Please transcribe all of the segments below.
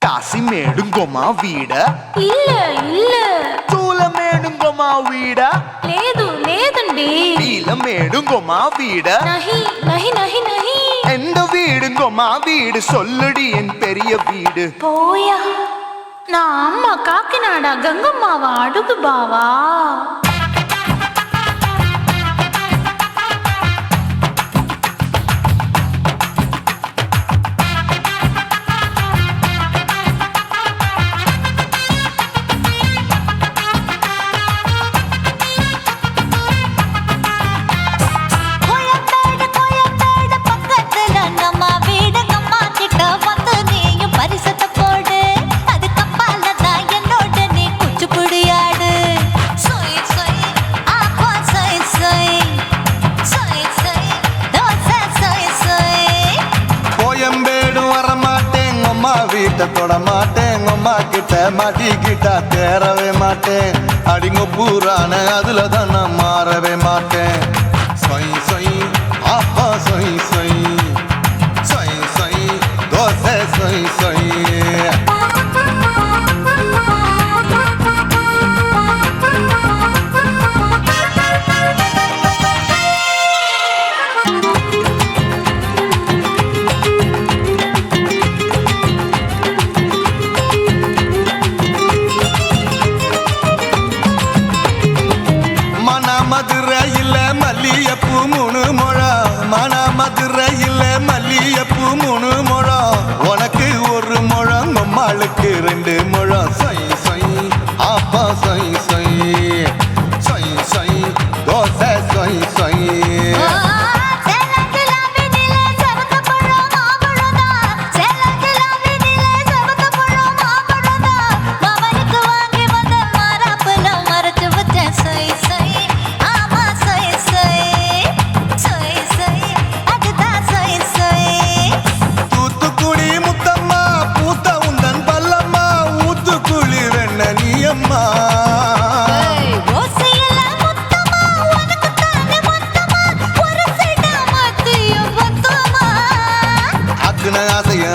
రాసి మేడుంగోమా వీడ இல்ல இல்ல చూల మేడుంగోమా వీడ లేదు లేదండి వీల మేడుంగోమా వీడ நஹி நஹி நஹி நஹி எந்த வீடுங்கோமா வீடு சொல்லுடி என் பெரிய வீடு போயா நான் அம்மா காக்கிநாடா கங்கம்மாவா அடுகு பாவா தொட மாட்டேன் அம்மா கிட்ட மாட்டிக்கிட்டா தேரவே மாட்டேன் அடிங்க பூரான அதுல தான் நான் மாறவே மாட்டேன் சொய் சொய் அப்பா சொய் சொய் சொய் சொய் தோசை சொய் சொய் மதுரையில் மல்லியப்பூ 3 முழம் மன மதுரையில் மல்லியப்பூ 3 முழம் உனக்கு 1 முழம் நம்மளுக்கு 2 முழம் சொய் சொய் அப்பா சொய் சொய் சொய் சொய் தோசை சொய் சொய்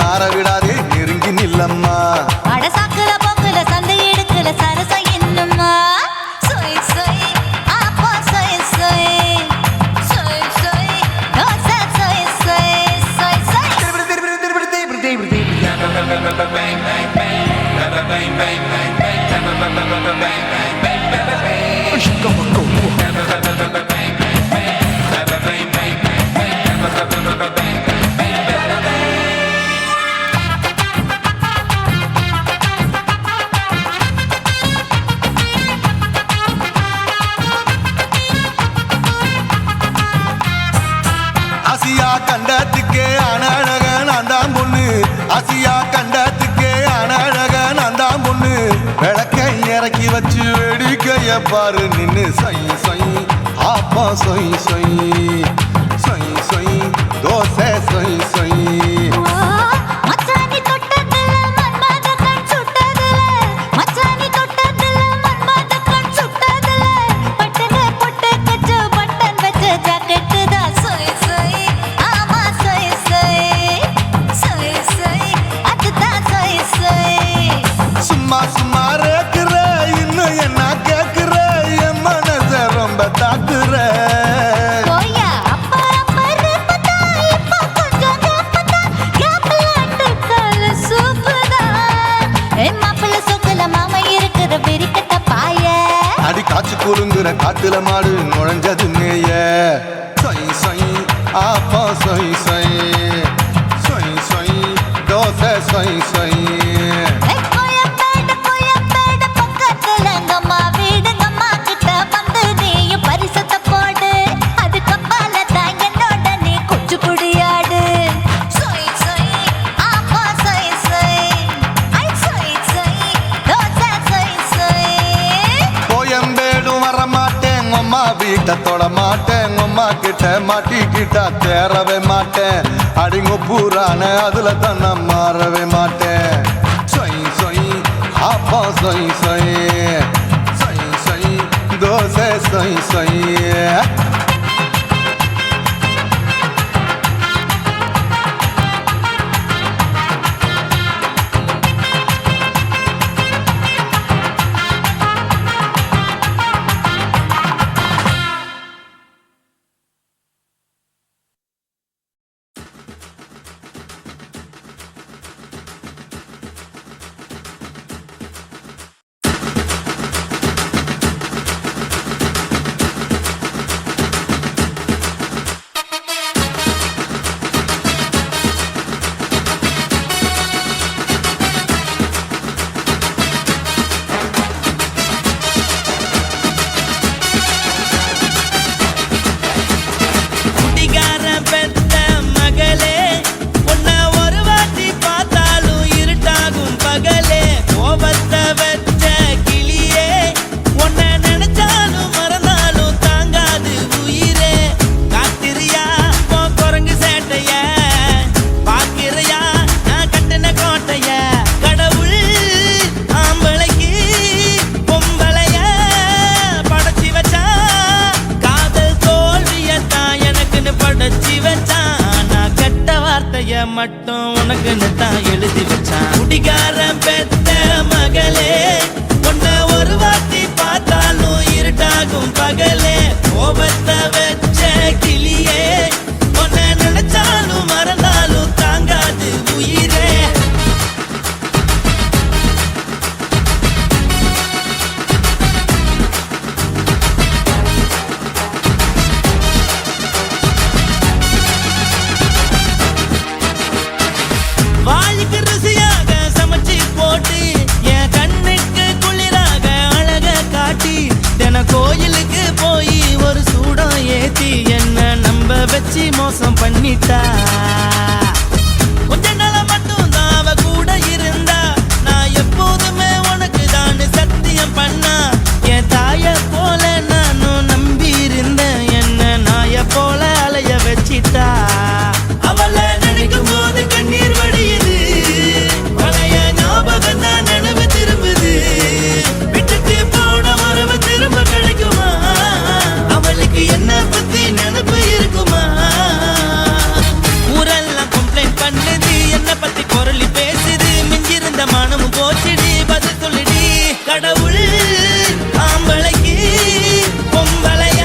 ஆரவிடாதே நெருங்கி நில்லம்மா அட சாக்குல போக்குல சந்தை எடுக்கல சரச என்னம்மா சொய் சொய் அப்பா சொய் சொய் சொய் சொய் தோசை சொய் சொய் சொய் சொய் ஆசியா கண்டத்துக்கே அனழக நான் தான் பொண்ணு ஆசியா கண்டத்துக்கே அனழக நான் தான் பொண்ணு விளக்கை இறக்கி வச்சு வேடிக்கைய பாரு நின்னு சொய் சொய் அப்பா சொய் சொய் சொய் சொய் தோசை சொய் சொய் சும்மா சும்மா ரேக்குற இன்னும் என்ன கேக்குற என் மனச ரொம்ப தாக்குற அடி காய்ச்சி குறுங்குற காட்டுல மாடு நுழைஞ்சது மேய சொய் சொய் அப்பா சொய் சொய் சொய் சொய் தோசை சொய் சொய் வீட்டை தொட மாட்டேன் அம்மா கிட்ட மாட்டிக்கிட்டா தேரவே மாட்டேன் அடிங்க பூரான அதுல தான் நான் மாறவே மாட்டேன் சொய் சொய் அப்பா சொய் சொய் சொய் சொய் தோசை சொய் சொய் எழுதி வச்சான். குடிகாரன் பெத்த மகளே, உன்னை ஒரு வாட்டி பார்த்தாலும் இருட்டாகும் பகலே. கோபத்தை வச்ச கிளியே, உன்னை நினைச்சாலும் மறந்தாலும் தாங்காது உயிரே. வாய்க்கு ருசியாக சமைச்சு போட்டு என் கண்ணுக்கு குளிராக அழக காட்டி தின கோயிலுக்கு போய் ஒரு சூடம் ஏத்தி என்ன நம்ப வச்சு மோசம் பண்ணிட்டா. கொஞ்ச நாள மட்டும் தான் அவ கூட இருந்தா, நான் எப்போதுமே உனக்கு தான் சத்தியம் பண்ணா. என் தாய போல நானும் நம்பி இருந்தேன், என்ன நாய போல அலைய வச்சிட்டா. அவளை நினைக்கும் போது கண்ணீர் வடியுது, பழைய ஞாபகம் தான் நினைவு திரும்புது. விட்டுட்டு போன உறவு திரும்ப கிடைக்குமா? அவளுக்கு என்ன பத்தி நினைப்பு இருக்குமா? ஊரெல்லாம் கம்ப்ளைண்ட் பண்ணுது, என்ன பத்தி குரலி பேசுது. மிஞ்சிருந்த மனமும் போச்சுடி, பதில் சொல்லுடி. கடவுள் ஆம்பளைக்கு பொம்பளைய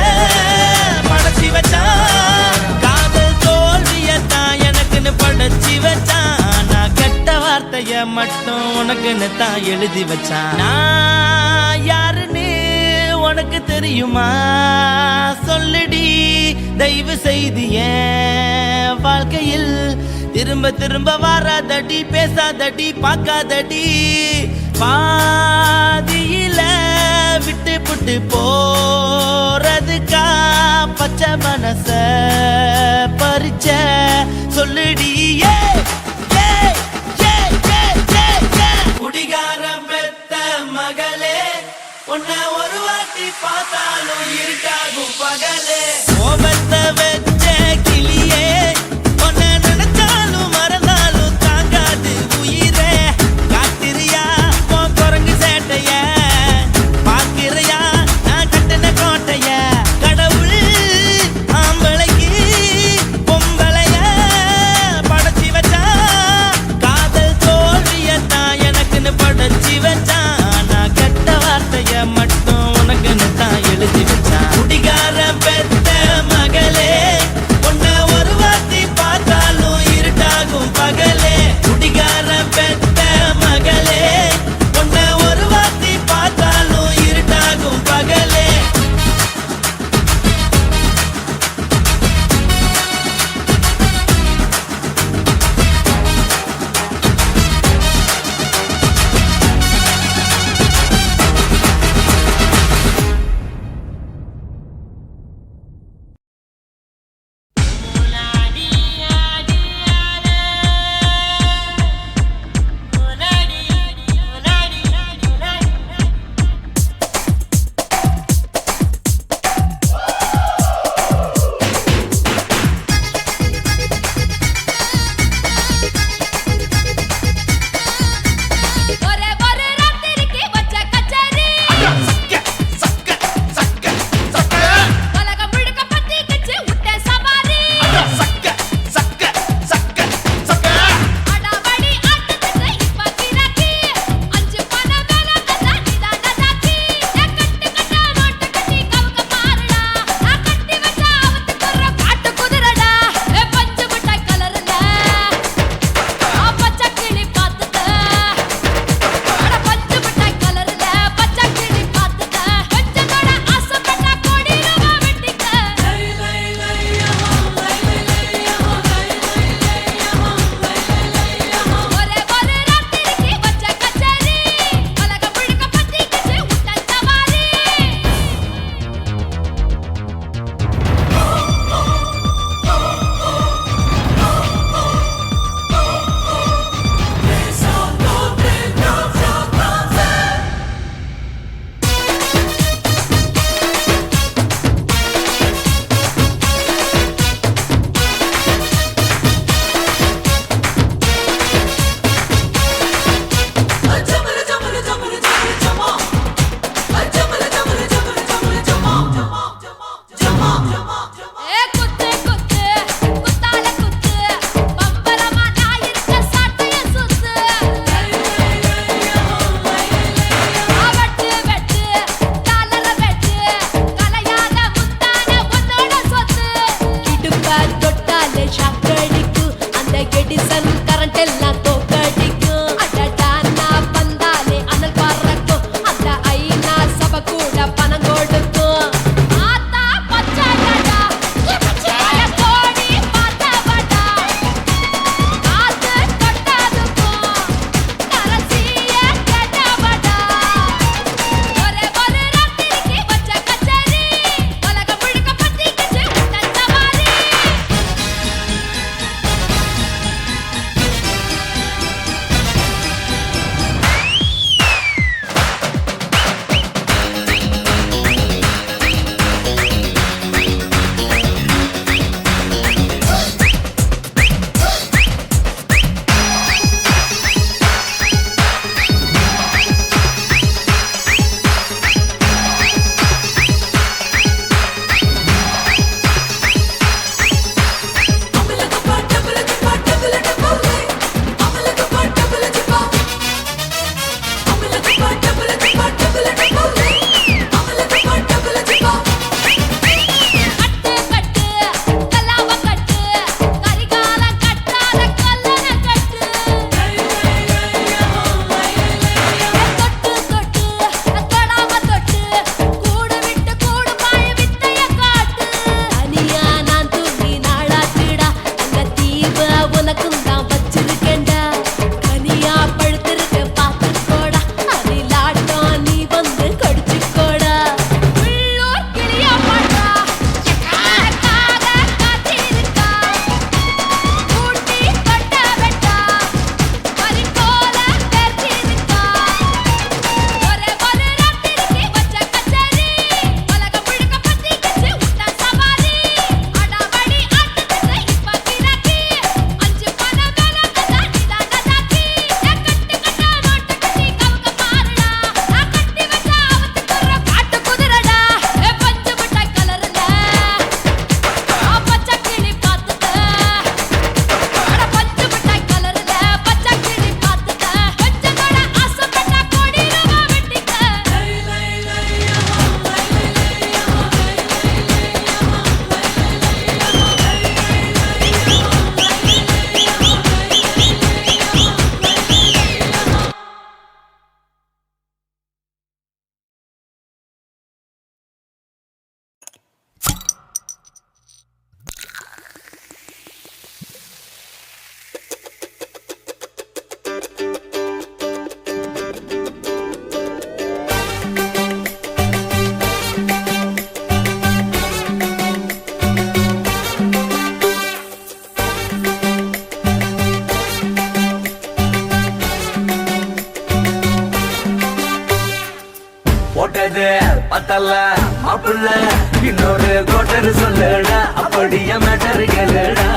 படைச்சி வச்சான், காதல் தோல்வியத்தான் எனக்குன்னு படைச்சி வச்சான். நான் கெட்ட வார்த்தைய மட்டும் உனக்குன்னு தான் எழுதி வச்சான். நான் யாருன்னு உனக்கு தெரியுமா? சொல்லுடி தயவு செய்து என் வாழ்க்கையில் திரும்ப திரும்ப வராதடி, பேசாதடி, பார்க்காதடி. பாதியில விட்டு புட்டு போறதுக்கா பச்சை மனச பறிச்ச சொல்லுடி. குடிகாரம் பெத்த மகளே, உன்னை ஒரு வாட்டி பார்த்தாலும் இருட்டாகும் பகலே. கோபத்தை வச்ச கிளியே, உன்னை நினைச்சாலும் மறந்தாலும் தாங்காது உயிரே. காத்திரியா உன் குரங்கு சேட்டைய, பார்க்கிறையா நான் கட்டின கோட்டைய. கடவுள் ஆம்பளைக்கு பொம்பளைய படைச்சி போட்டது பத்தல மாப்பிள்ள இன்னொரு கோட்டர் சொல்லுடா அப்படியே மேட்டர் கேளுடா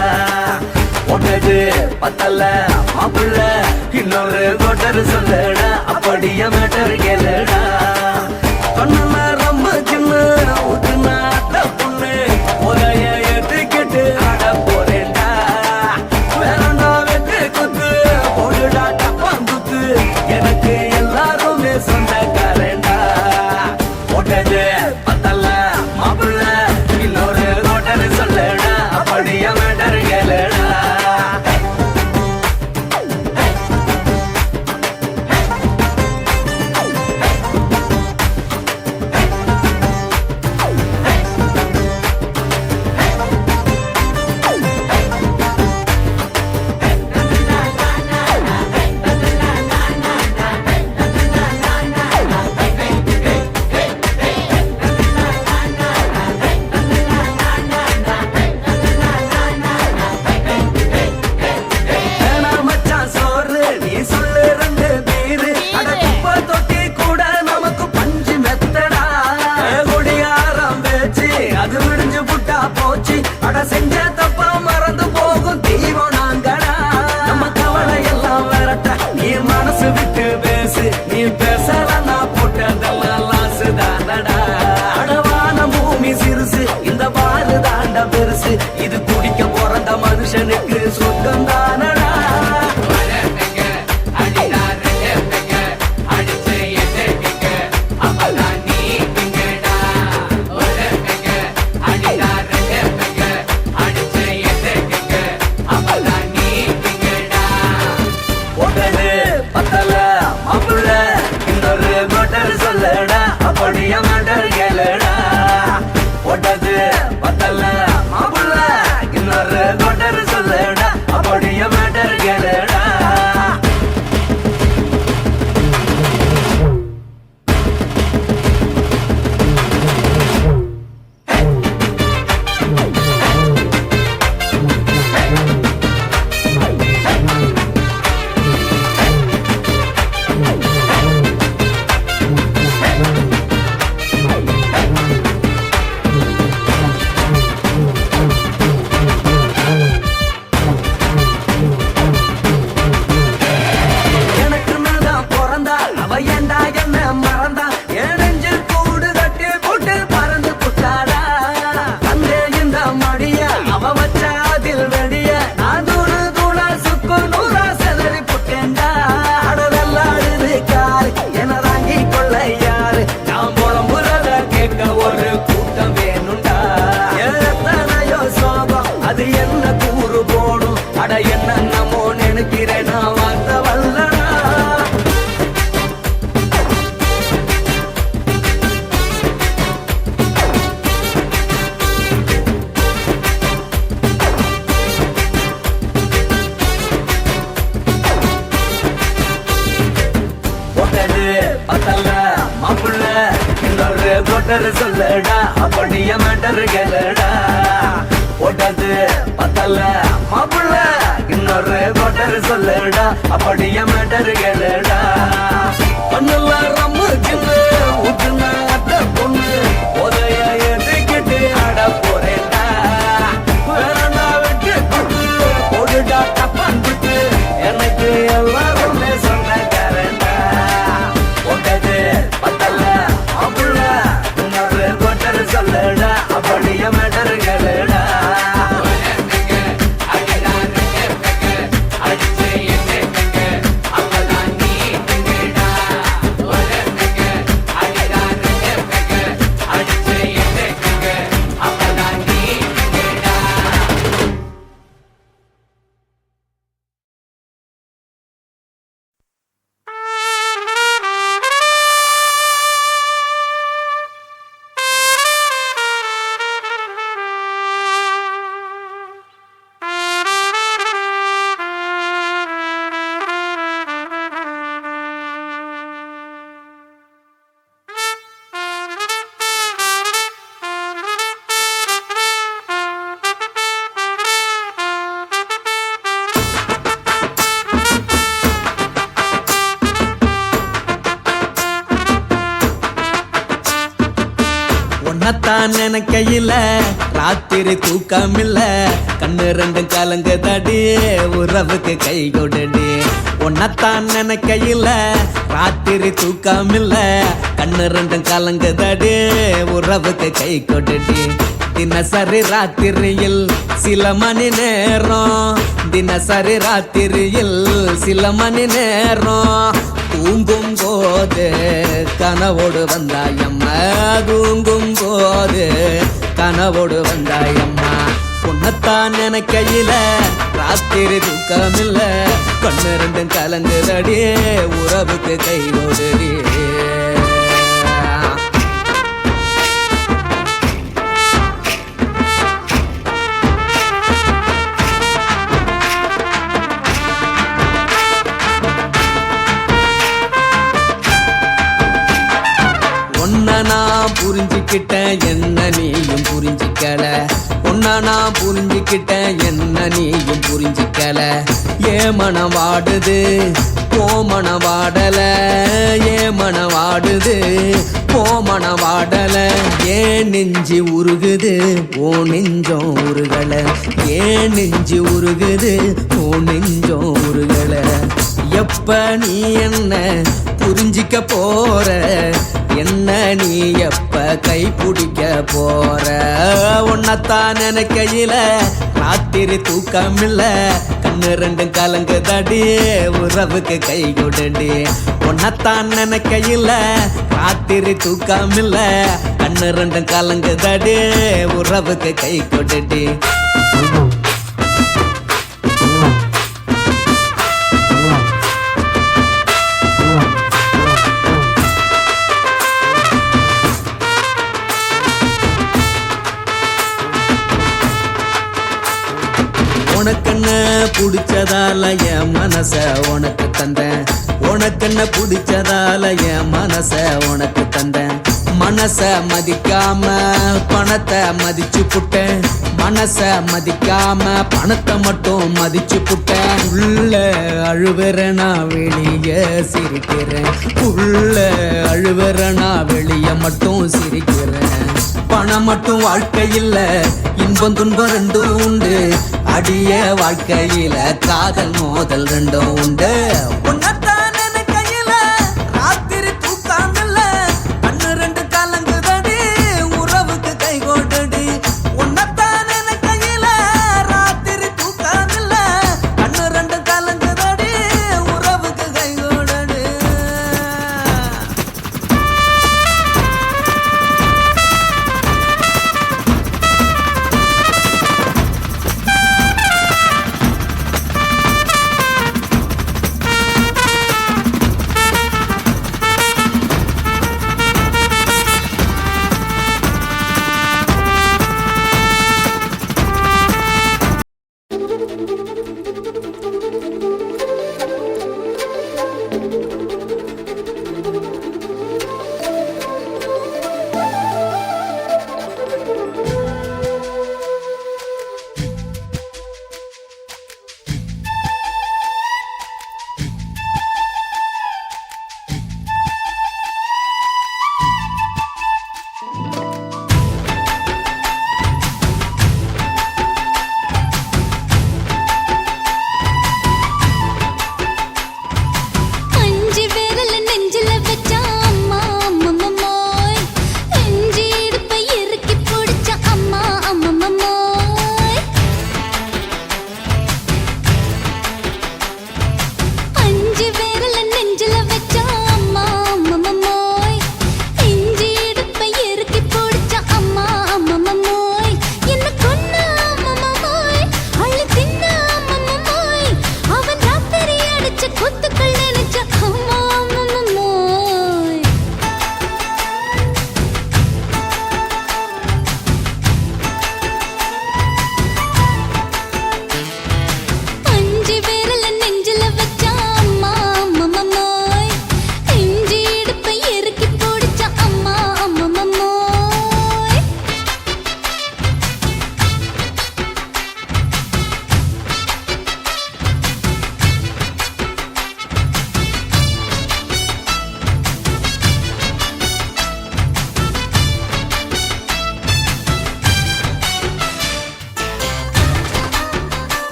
போட்டது பத்தல மாப்பிள்ள இன்னொரு கோட்டர் சொல்லுடா அப்படியே மேட்டர் கேளுடா சொன்ன ரொம்ப சின்ன ஊத்துனா பொண்ணு உரைய ஏத்துக்கிட்டு ஆட போறேன்டா வேறண்டா வெட்டு குத்து போடுடா டப்பாங்குத்து எனக்கு எல்லாருமே சொந்தக்காரண்டா போட்டது பத்தல மாப்பிள்ள இன்னொரு கோட்டர் சொல்லுடா அப்படியே மேட்டர் கேளுடா செஞ்ச தப்பா மறந்து போகும் தெய்வம் நாங்கடா நம்ம கவலை எல்லாம் விரட்ட நீ மனசு விட்டு பேசு நீ பேசலன்னா போட்டதெல்லாம் லாசு தானடா அடவான பூமி சிறுசு இந்த பாரு தாண்ட பெருசு இது குடிக்க பிறந்த மனுஷனுக்கு சொர்க்கம் தானடா அப்படியே மேட்டர் கேளுடா போட்டது பத்தல மாப்பிள்ள இன்னொரு கோட்டர் சொல்லுடா அப்படியே மேட்டர் கேளுடா அது என்ன கூறு போடும் அட என்ன நம்மோ நினைக்கிறேன் நான் வார்த்தை வல்லடா போட்டது பத்தல மாப்பிள்ள இன்னொரு கோட்டர் சொல்லுடா அப்படியே மேட்டர் கேளுடா போட்டது பத்தல மாப்பிள்ள இன்னொரு கோட்டர் சொல்லுடா அப்படியே மேட்டர் கேளுடா பண்ணல ரொம்ப சின்ன ஊத்துனா பொண்ணு உதய ஏத்துக்கிட்டு ஆட போறேன்டா வேறண்டா வெட்டு குத்து போடுடா டப்பாங்குத்து எனக்கு எல்லாருமே சொந்தக்காரண்டா போட்டது பத்தல மாப்பிள்ள இன்னொரு கோட்டர் சொல்லுடா அப்படியே மேட்டர் கேளுடா அடிச்சு என்ன அங்கதான் நீ உன்னத்தான் நினைக்கையில ராத்திரி தூக்கமில்ல கண்ணு ரெண்டும் கலங்குதடி உறவுக்கு கை கொடுடி உன்னத்தான் நினைக்கையில ராத்திரி தூக்கமில்ல கண்ணு ரெண்டும் கலங்குதடி உறவுக்கு கை கொடுடி தினசரி ராத்திரியில் சில மணி நேரம் தினசரி ராத்திரியில் சில மணி நேரம் தூங்கும் போது கனவோடு வந்தாயம்மா தூங்கும் போது கனவோடு வந்தாயம்மா உன்னத்தான் நினைக்கையில ராத்திரி தூக்கமில்ல கண்ணு ரெண்டும் கலங்குதடி உறவுக்கு கை ஓடுடி நான் புரிஞ்சுக்கிட்டேன் என்ன நீயும் புரிஞ்சிக்கல உன்ன நான் புரிஞ்சுக்கிட்டேன் என்ன நீயும் புரிஞ்சிக்கல ஏ மனம் வாடுது போ மனம் வாடல ஏ மனம் வாடுது போ மனம் வாடல ஏன் நெஞ்சு உருகுது ஓ நெஞ்சம் உருகல ஏன் நெஞ்சு உருகுது ஓ நெஞ்சம் உருகல எப்ப நீ என்ன புரிஞ்சிக்க போற என்ன நீ எப்ப கை பிடிக்க போற உன்னத்தான் நினைக்கையில ராத்திரி தூக்கமில்ல கண்ணு ரெண்டும் கலங்குதடி உறவுக்கு கை கொடுடி உன்னத்தான் நினைக்கையில ராத்திரி தூக்கமில்ல கண்ணு ரெண்டும் கலங்குதடி உறவுக்கு கை கொடுடி உனக்கென்ன பிடிச்சதால என் மனச உனக்கு தந்தேன் உனக்கென்ன பிடிச்சதால என் மனச உனக்கு தந்தேன் மனச மதிக்காம பணத்தை மதிச்சு புட்டேன் மனச மதிக்காம பணத்தை மட்டும் மதிச்சு புட்டேன் உள்ள அழுவுறனா வெளிய சிரிக்கிறேன் உள்ள அழுவுறனா வெளிய மட்டும் சிரிக்கிறேன் பணம் மட்டும் வாழ்க்கையில் இன்பம் துன்பம் ரெண்டும் உண்டு அடிய வாழ்க்கையில காதல் மோதல் ரெண்டும் உண்டு உன்னத்தான் நினைக்கையில ராத்திரி தூக்கமில்ல கண்ணு ரெண்டு கலங்குதடி உறவுக்கு கை கொடுடி உன்னத்தான் நினைக்கையில ராத்திரி தூக்கமில்ல கண்ணு ரெண்டு கலங்குதடி உறவுக்கு கை கொடுடி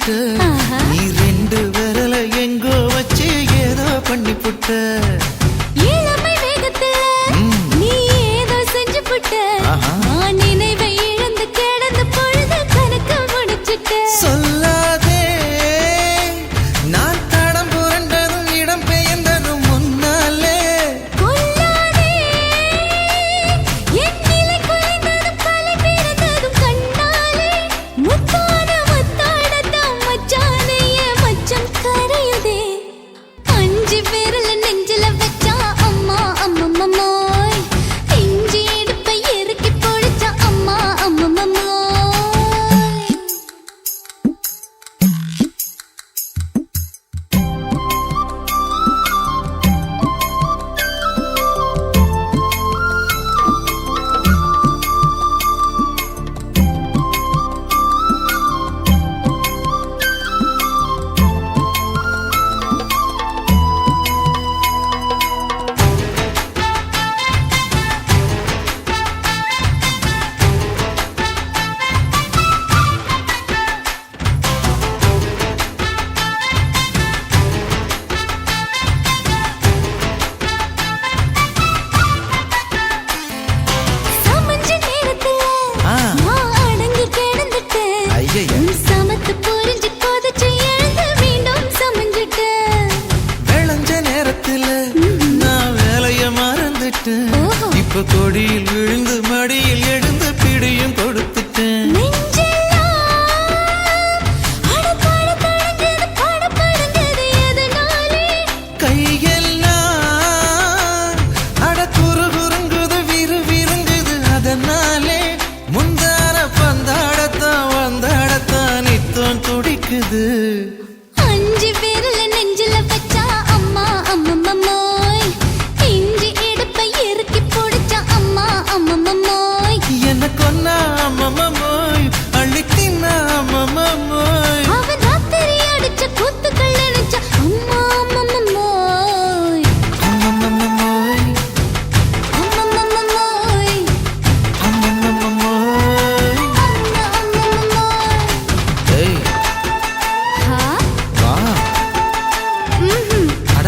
புட்ட நீ ரெண்டு விரல எங்கோ வச்சு ஏதோ பண்ணி புட்ட இளமை வேகத்துல நீ ஏதோ செஞ்சு புட்ட நான் நினைவை இழந்து கிடந்த பொழுது கணக்கு முடிச்சிட்ட சொல்லாதே நான் தடம் புரண்டதும் இடம் பெயர்ந்ததும் முன்னாலே கொல்லாதே என் நிலை குலைந்ததும் கலை பிறந்ததும் கண்ணாலே முத்தான முத்தாடத்தான் மச்சானைய மச்சம் கரையுதே அஞ்சு விரல நெஞ்சில வச்சா அம்மா அம்மம்மோய் இஞ்சி இடுப்பை இறுக்கி பொழிச்சா அம்மா அம்மம்மோய் சமஞ்ச நேரத்துல நான் அடங்கி கிடந்துட்டேன் ஐயைய. சமத்து புரிஞ்சு கொதிச்சு எழுந்து மீண்டும் சமஞ்சிட்டேன் விளைஞ்ச நேரத்துல நான் வேலைய மறந்துட்டேன் ஓஹோ. இப்ப கொடியில் விழுந்து மடியில் எழுந்து பிடியும் கொடுத்துட்டேன் நெஞ்செல்லாம் அடப்பாட தடங்குது படபடங்குது எதனாலே கையெல்லாம் அட குறுகுறுங்குது விறுவிறுங்குது அதனாலே முந்தான பந்தாடத்தான் வந்தாடத்தான் நித்தம் துடிக்குது அஞ்சு விரல நெஞ்சில வச்சா அம்மா அம்மம்மோய் இஞ்சி இடுப்பை இறுக்கி பொடிச்சா அம்மா அம்மம்மோய் என்ன கொன்னா அம்மம்மோய் அள்ளி தின்னா அம்மம்மோய் அவ ராத்திரி அடிச்ச கூத்துக்கள் நினைச்சா அம்மா அம்மம்மோய் அம்மம்மோய் அம்மம்மோய் அம்மம்மோய் அம்மா அம்மம்மோய் ஏய் ஹா வா ம்ஹும் அட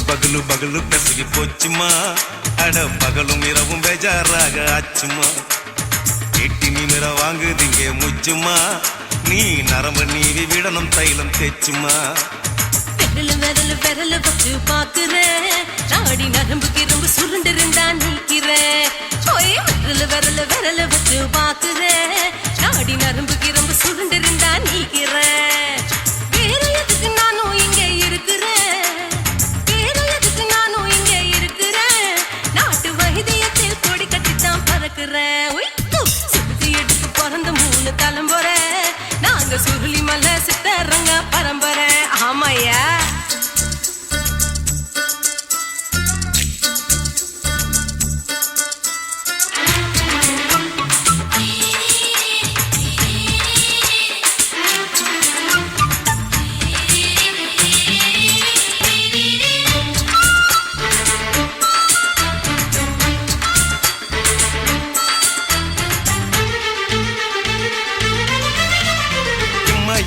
பகலு பகலு பெசகி போச்சுமா அட பகலும் இரவும் பேஜாராக ஆச்சுமா எட்டி நிமிர வாங்குதிங்க முச்சுமா நீ நரம்பு நீவி விடணும் தைலம் தேச்சுமா விரல் விரல் வச்சு பாக்குறேன் நாடி நரம்பு கிரம்பு சுருண்டு இருந்தா நிற்கிறேன் விரல் வச்சு பாக்குறேன் நாடி நரம்பு கிரம்பு சுருண்டு இருந்தா நிற்கிறேன் வேற எதுக்கு நானும் இங்க இருக்கிறேன் வேற எதுக்கு நானும் இங்க இருக்கிறேன் நாட்டு வைத்தியத்தில் கொடி கட்டித்தான் பறக்கிறேன் சுத்தி எடுத்து பிறந்த 3 தலைமுறை நாங்க சுருளி மலை சித்தரங்க பரம்பரை ஆமாயா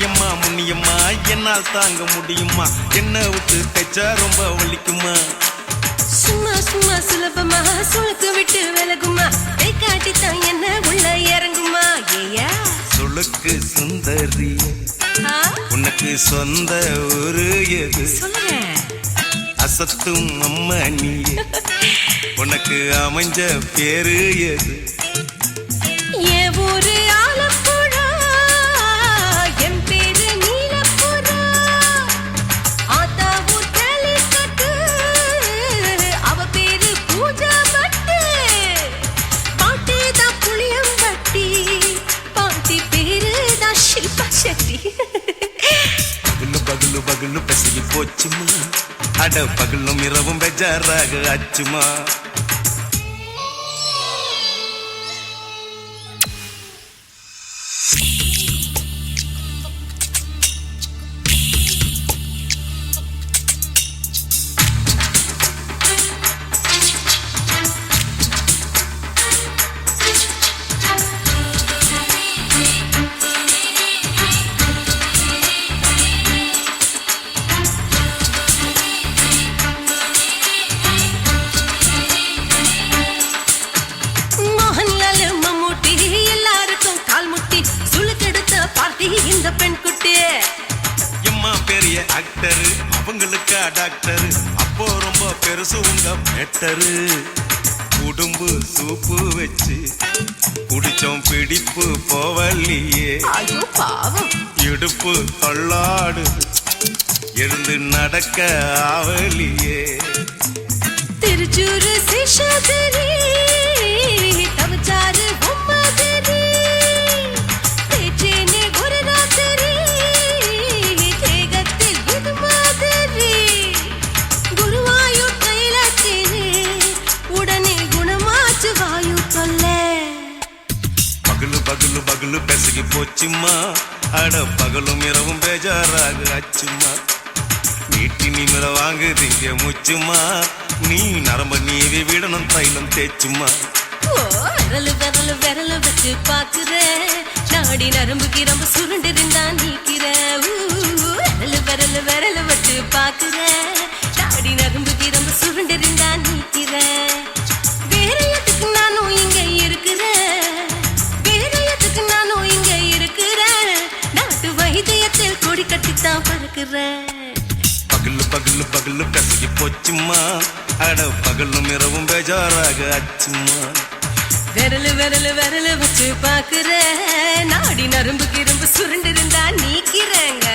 எம்மா முன்னியம்மா என்னால் தாங்க முடியுமா என்ன விட்டு தைச்சா ரொம்ப வலிக்குமா சும்மா சும்மா சுலபமா சுளுக்கு விட்டு விலகுமா கை காட்டித்தான் என்ன உள்ள இறங்குமா ஏயா சுளுக்கு சுந்தரி உனக்கு சொந்த ஊரு எது சொல்லுங்க அசத்தும் அம்மா நீ உனக்கு அமைஞ்ச பேரு எது என் ஊரு ஆலப்புழா என் பேரு நீலப்புறா பெசகி போச்சுமா அட பகலும் இரவும் பெஜாராக ஆச்சுமா மோகன்லால் மம்மூட்டி எல்லாருக்கும் கால் முட்டி சுளுக்கெடுத்த பார்ட்டி இந்த பெண் குட்டி எம்மா பெரிய ஆக்டரு அவங்களுக்கா டாக்டரு அப்போ ரொம்ப பெருசு உங்க மேட்டரு உடும்பு சூப்பு வச்சு குடிச்சோம் பிடிப்பு போவல்லையே ஐயோ பாவம் இடுப்பு தள்ளாடு எழுந்து நடக்க ஆவலியே திருச்சூர் சேஷாதிரி தவச்சாரு பொம்மதிரி தேச்சேனே ஒரு ராத்திரி தேகத்தில் இது மாதிரி குருவாயூர் கைலாத்திரி உடனே குணமாச்சு வாயு சொல்ல பகலு பகலு பகலு பெசகி போச்சுமா அட பகலும் இரவும் பேஜாராக ஆச்சுமா நீட்டி நிமிர வாங்குதீங்க முச்சுமா நீ நரம்ப நீவி விடணும் தைலம் தேச்சுமா ஓ விரலு விரலு விரலு வச்சு பாக்குறேன் நாடி நரம்பு கிரம்பு சுருண்டிருந்தா நீக்கிறேன் விரலு விரலு விரலு வச்சு பாக்குறேன் நாடி நரம்பு கிரம்பு சுருண்டிருந்தா நீக்கிறேன் வேற எதுக்கு நானும் இங்க இருக்கிறேன் வேற எதுக்கு நானும் இங்க இருக்கிறேன் நாட்டு வைத்தியத்தில் கொடி கட்டித்தான் பறக்கிறேன் பகலு பகலு பகலு பெசகி போச்சுமா அட பகலும் இரவும் பேஜாராக ஆச்சுமா விரலு விரலு விரலு வச்சு பாக்குறேன் நாடி நரம்பு கிரம்பு சுருண்டிருந்தா நீக்கிறேங்க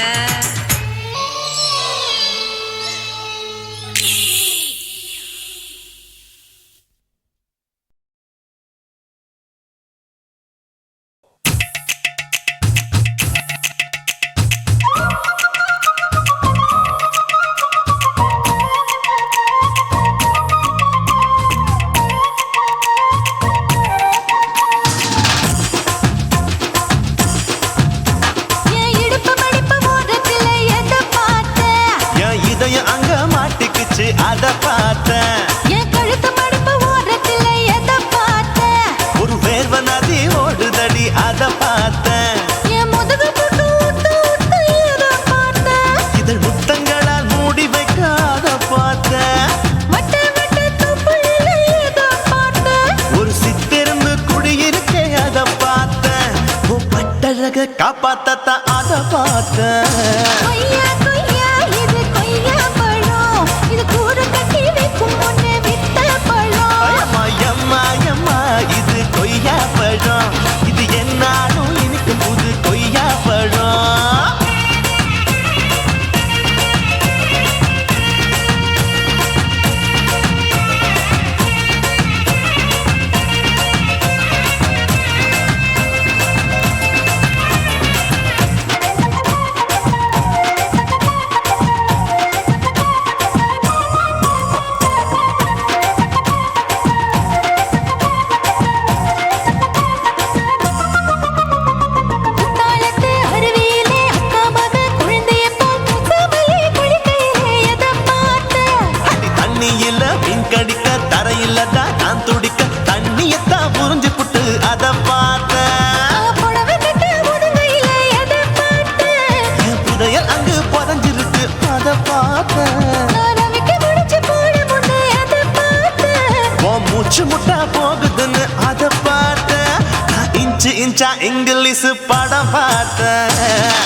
என் இடுப்பு மடிப்பு ஓரத்துல எதை பார்த்தேன் என் இதயம் அங்க மாட்டிக்குச்சு அத பார்த்தேன் என் கழுத்து மடிப்பு ஓரத்துல எதை பார்த்தேன் ஒரு வேர்வ நதி ஓடுதடி அத பார்த்தேன் என் முதுகு புட்டு ஊத்து ஊத்து எதை பார்த்தேன் இதழ் முத்தங்களால் மூடி வைக்க அத பார்த்தேன் வட்ட வட்ட துப்புளில எதை பார்த்தேன் ஒரு சித்திருந்து குடியிருக்கே அத பார்த்தேன் உன் பட்டழக காப்பாத்தத்தான் அத பார்த்தேன் கொய்யா கொய்யா இது கொய்யா பழம் இது கூட கட்டி வைக்கும் முன்னே வித்த பழம் அம்மா எம்மா எம்மா இது கொய்யா பழம் இது என்னாலும் இனிக்கும் புது கொய்யா பழம் குத்தாலத்து அருவியிலே அக்கா மக குழந்தைய போல் முசாமலே குளிக்கையிலே எதை பார்த்தேன் அடி தண்ணியில மீன் கடிக்க தரையில தான் நான் துடிக்க தண்ணியத்தான் புரிஞ்சு புட்டு அத பார்த்தேன் புடவை கட்ட முதுகையிலே எதை பார்த்தேன் என் புதையல் அங்கு புதஞ்சிருக்கு அத பார்த்தேன் ரவிக்கு முடிச்சு போட முன்னே எதை பார்த்தேன் உன் மூச்சு முட்டா போகுதுன்னு அத பார்த்தேன் நான் இன்ச்சு இன்ச்சா இங்கிலீஷ் படம் பார்த்தேன்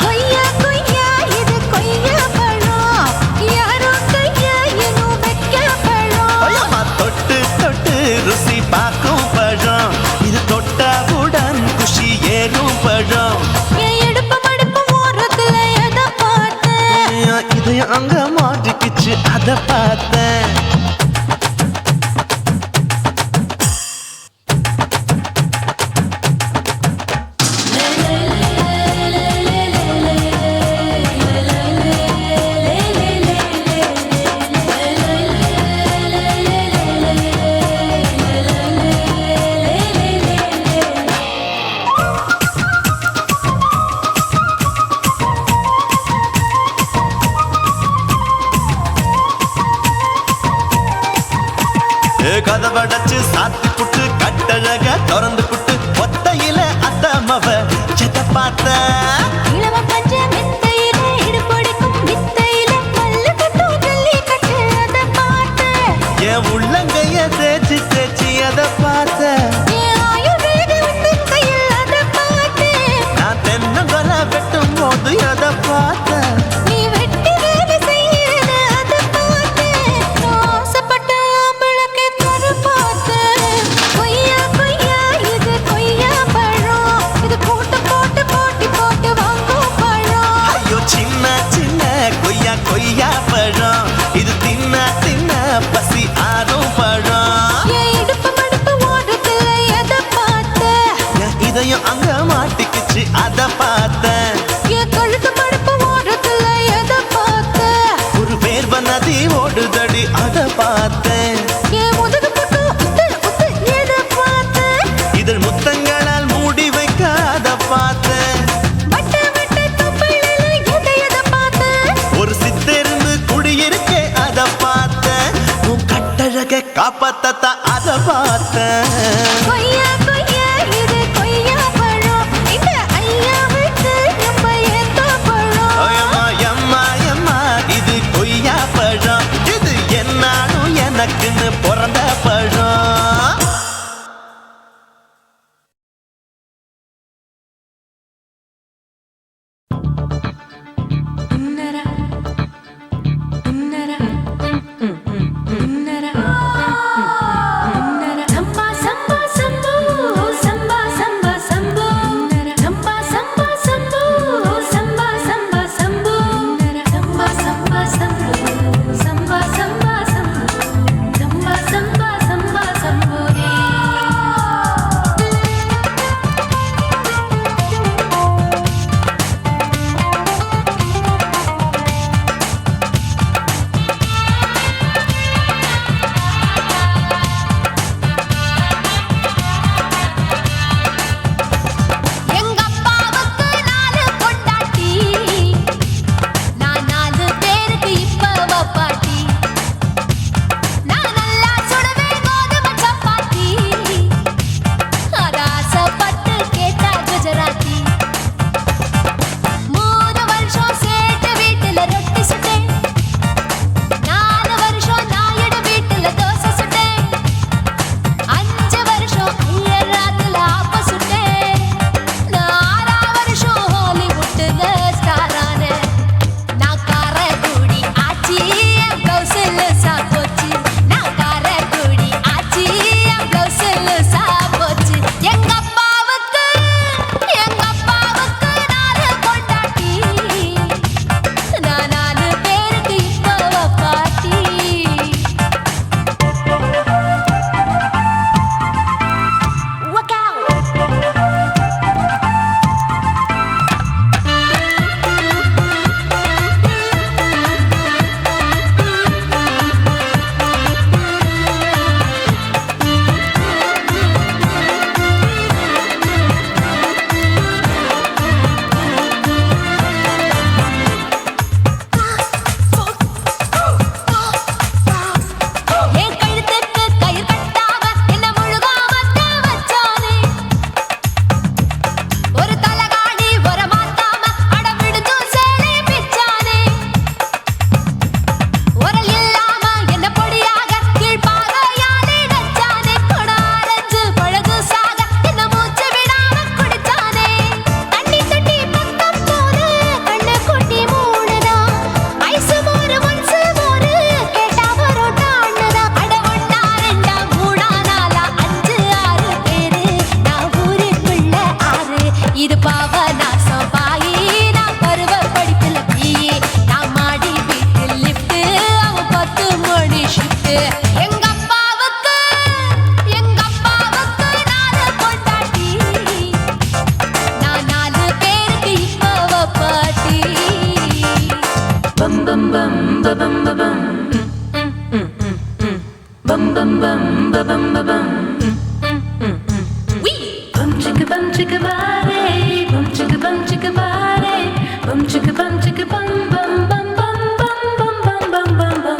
கொய்யா கொய்யா இது கொய்யா பழம் யாரோ கையா இன்னும் வைக்க பழம் ஐயம்மா தொட்டு தொட்டு ருசி பார்க்கும் பழம் இது தொட்டவுடன் குஷி ஏறும் பழம் என் இடுப்பு மடிப்பு ஓரத்துல எதை பார்த்தேன் என் இதயம் அங்க மாட்டிக்கிச்சு அத பார்த்தேன் லே கதவடைச்சு சாத்தி புட்டு கட்டழக திறந்து புட்டு ஒத்தையில அத்தமவ செத்த பார்த்த இளவ பஞ்ச மெத்தையில இடுபொடிக்கும் வித்தையில மல்ல கட்டும் ஜல்லி கட்டு அத பார்த்த என் உள்ளங்கைய தேய்ச்சி தேய்ச்சி அத பார்த்த என் ஆயுர்வேத உந்தன் கையில் அத பார்த்த நான் தென்னங்கொலை வெட்டும் போது அத பார்த்த நீ வெட்டி வேலை செய்யறது அத பார்த்த ஆசைப்பட்ட ஆம்பளுக்கு தர பார்த்த கொய்யா கொய்யா இது கொய்யா பழம் இது போட்டு போட்டு போட்டி போட்டு வாங்கும் பழம் ஐயோ சின்ன சின்ன கொய்யா கொய்யா பழம் இது தின்ன தின்ன பசி ஆறும் பழம் என் இடுப்பு மடுப்பு ஓடுதுல எதை பார்த்த என் இதயம் அங்க மாட்டிக்கிச்சு அத பார்த்தேன் என் கழுத்து மடுப்பு ஓடுதுல எதை பார்த்த ஒரு வேர்வ நதி ஓடுதடி அத பார்த்தேன் என் முதுகு பட்டு உத்து உத்து எதை பார்த்த இதழ் முத்தங்களால் மூடி வைக்க அத பார்த்தேன் வட்ட வட்ட தொப்பையில எதை பார்த்த ஒரு சித்தெருந்து குடியிருக்கே அத பார்த்தேன் உன் கட்டழக காப்பாத்தத்தான் அத பார்த்தேன் கொய்யா கொய்யா இது கொய்யா பழம் இந்த ஐயாவுக்கு நம்ம எந்த பழம் அம்மா எம்மா எம்மா இது கொய்யா பழம் இது என்னாலும் எனக்குன்னு பிறந்த பழம் சம்பா சம்பா சம்பு சம்பா சம்பா சம்பு சம்பா சம்பா சம்பு சம்பா சம்பா சம்பு சம்பா சம்பா சம்பு சம்பா சம்பா சம்பு சம்பா சம்பா சம்பா சம்புரே எங்க அப்பாவுக்கு 4 பொண்டாட்டி நான் 4 பேருக்கு இப்ப பாட்டி நான் நல்லா சுடுவேன் கோதுமை சப்பாத்தி அத ஆசைப்பட்டு கேட்டா குஜராத்தி 3 வருஷம் சேட்டு வீட்டுல ரொட்டி சுட்டேன் 4 வருஷம் நாயுடு வீட்டுல தோசை சுட்டேன் 5 வருஷம் ஐயராத்துல ஆப்ப சுட்டேன் நான் 6 வருஷம் ஹாலிவுட்ல ஸ்டாரான நான் காரக்குடி ஆச்சி என் பிளவுஸ்ல சாப்போச்சு நான் காரக்குடி ஆச்சி என் பிளவுஸ்ல சாப்போச்சு எங்க அப்பாவுக்கு 4 பொண்டாட்டி நான் 4 பேருக்கு இப்ப பாட்டி Work out. என் கழுத்துக்கு கயிறு கட்டாம என்ன முழுகாம வச்சானே ஒரு தலகாணி ஒரு மாத்தாம அடவிடுதும் சேலை பிச்சானே உரல் இல்லாம என்ன பொடியாக கீழ்பாகையாலே நச்சானே கொடாரஞ்சு பழகு சாக என்ன மூச்சு விடாம குடிச்சானே தண்ணி தட்டி பக்கம் போன கண்ணு குட்டி மூணுதா ஐசு மோரு ஒன்சு மோரு கேட்டா பரோட்டான்னுதா அட 1 2 3 4 5 6 பேரு நான் ஊருக்குள்ள 6 இது பாவநாசம் பாயி நான் பருவ படிப்புல பிஏ நான் மாடி வீட்டில் லிஃப்ட் அவன் 10 மணி ஷிஃப்ட் எங்க அப்பாவுக்கு 4 பொண்டாட்டி நான் 4 பேருக்கு இப்ப பாட்டி bum bum bum ba bum ba bum bum bum bum ba bum ba bum bum chicka bare bum chicka bare bum chicka bum bum bum bum bum bum bum bum bum bum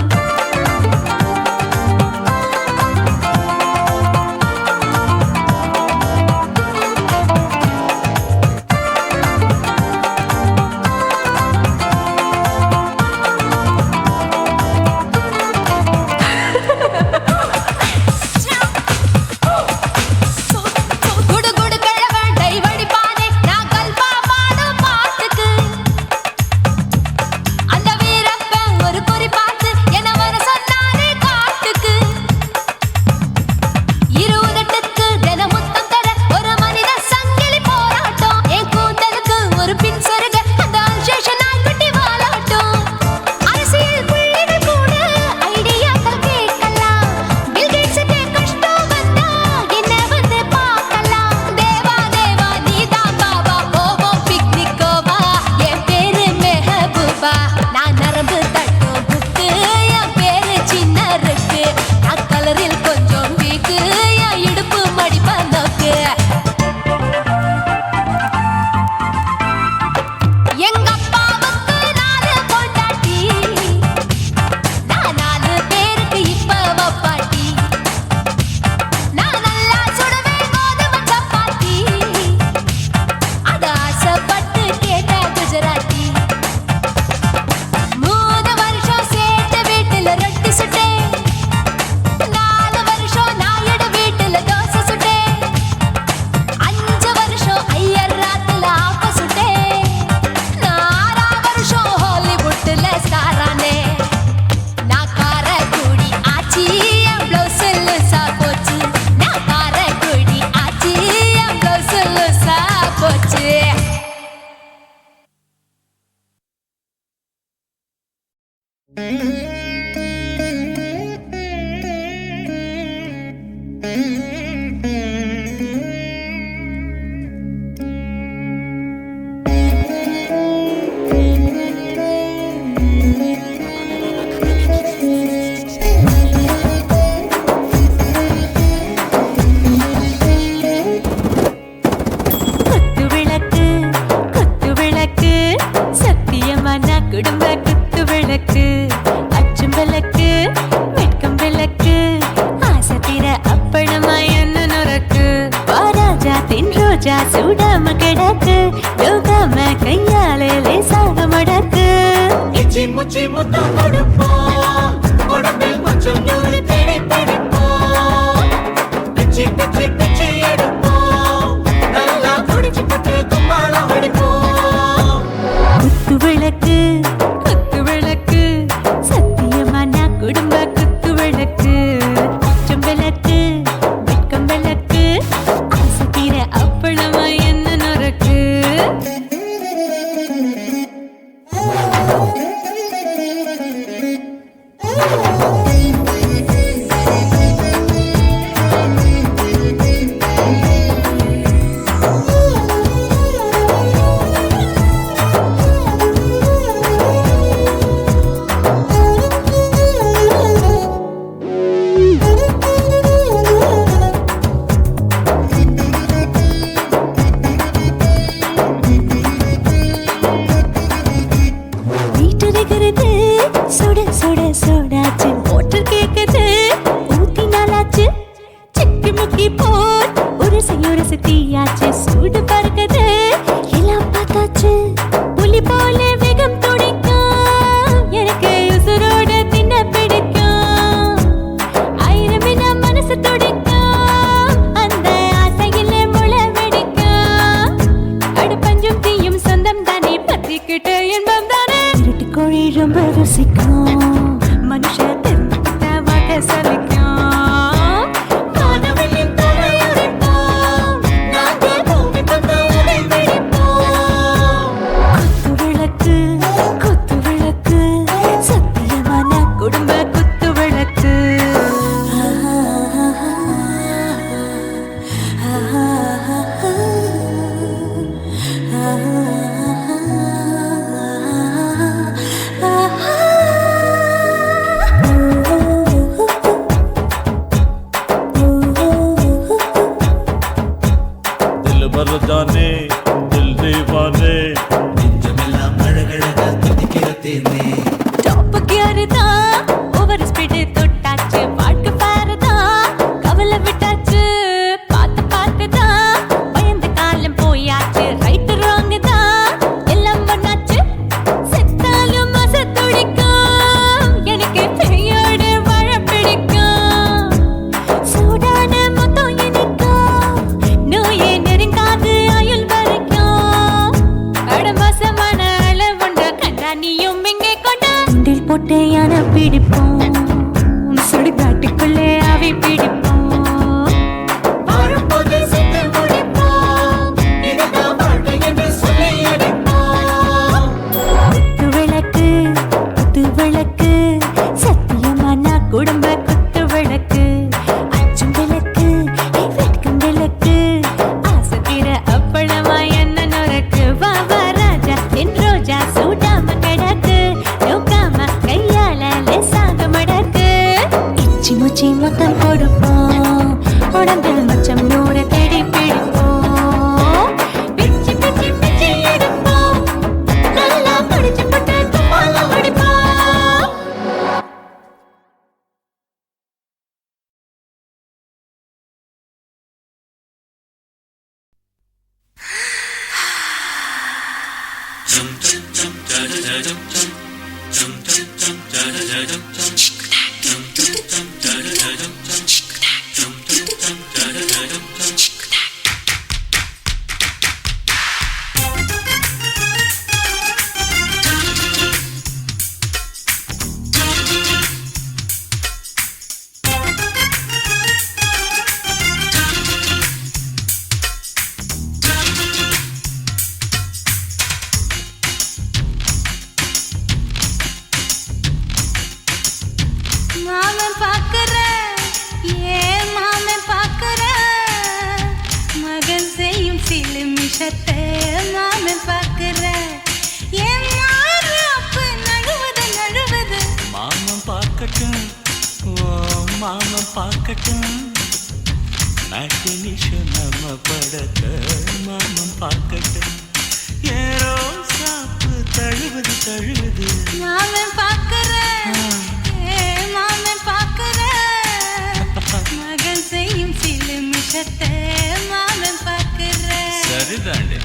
குடும்ப குத்து விளக்கு அச்சும் விளக்கு வெட்கம் விளக்கு ஆசை தீர அப்பளமா என்ன நுறக்கு வாராஜா தின் ரோஜா சூடாம கிடக்கு யோகாம கையாலே லேசாக மடக்கு இச்சி முச்சி முத்தம் கொடுப்போம் உடம்பில் கொஞ்சம் நூறு தேடி பிடிப்போம் பிச்சி பிச்சி பிச்சி எடுப்போம் நல்லா குடிச்சு பட்டு கும்மாளம் அடிப்போம் குத்து விளக்கு குத்து விளக்கு சத்தியமான குடும்ப குத்து விளக்கு அச்சம் விளக்கு வெட்கம் விளக்கு ஆசை தீர அப்பளமா என்ன நுறக்கு வீட்டருகிறது சுட சுட சுடாச்சு மோட்டர் கேக்குது ஊத்தி நாளாச்சு சிக்கி முக்கி போல் உரசி தீயாச்சு சூடு பறக்குது எல்லாம் பார்த்தாச்சு புலி போல வேகம் துடிக்கும் எனக்கு உசுரோட தின்ன பிடிக்கும் ஆயிரம் மனசு துடிக்கும் அந்த ஆசையிலே முளை வெடிக்கும் அடுப்பஞ்சும் தீயும் சொந்தம் தானே பத்திக்கிட்டு இன்பம் தானே இருட்டு கோழி ரொம்ப ருசிக்கும் மனுஷ தெரிஞ்சுக்கிட்ட வாக்க சலிக்கும் வானவெளியின் தலையுடைப்போம் நாங்கள் பூமி பந்து உடை வெடிப்போம் குத்து விளக்கு சத்தியமான குடும்ப குத்து விளக்கு दिल भर जाने दिल दीवाने நெஞ்சமெல்லாம் அழகழகா துடிக்கிற தேனே டாப் கியர் தான் ஓவர் ஸ்பீட் தொட்டாச்சு வாழ்க்கை பாரு தான் கவலை விட்டாச்சு பார்த்து தான் பயந்த காலம் போயாச்சு ரைட் ராங் தான் எல்லாம் பண்ணாச்சு செத்தாலும் மச துடிக்கும் எனக்கு பெரியோடு வாழ பிடிக்கும் சூடான மொத்தம் எனக்கும் நோயே நெருங்காது ஆயுள் வரைக்கும் அடமாசமான அளவுண்ட கண்டா நீயும் இங்கே கொண்ட உண்டில் போட்டு யானை பிடிப்போம் சுடுகாட்டுக்குள்ளே அவை பிடிப்போம் வாழும்போது செத்து முடிப்போம் இதுதான் வாழ்க்கை என்று சொல்லி அடிப்போம் குத்து விளக்கு சத்தியமான குடும்ப குத்து விளக்கு அச்சும் விளக்கு வெட்கம் விளக்கு ஆசை தீர அப்பளமா என்ன நுறக்கு வா ராஜா என் ரோஜா சூடாம கிடக்கு நோக்காம கையால லேசாக மடக்கு இச்சி முச்சி மொத்தம் கொடுப்போம் உடம்பில் மச்சம் நூறு தேடி பிடிப்போம் பிச்சி பிச்சி பிச்சி எடுப்போம் நல்லா படிச்சு போட்டு தும்பாலம் அடிப்போம் நிமிஷத்தை மாமன் பார்க்கிற என் மாறாப்பு நழுவது நழுவது மாமன் பார்க்கட்டும் ஓ மாமன் பார்க்கட்டும் மேட்டினிஷன் நம்ம படத்தை மாமன் பார்க்கட்டும் ஏரோ சாப்பு தழுவது தழுவது மாமன் பார்க்கிற மாமன் பார்க்கிற மகன் செய்யும் சில நிமிஷத்தை மாமன் பார்க்கிற சரிதாண்டே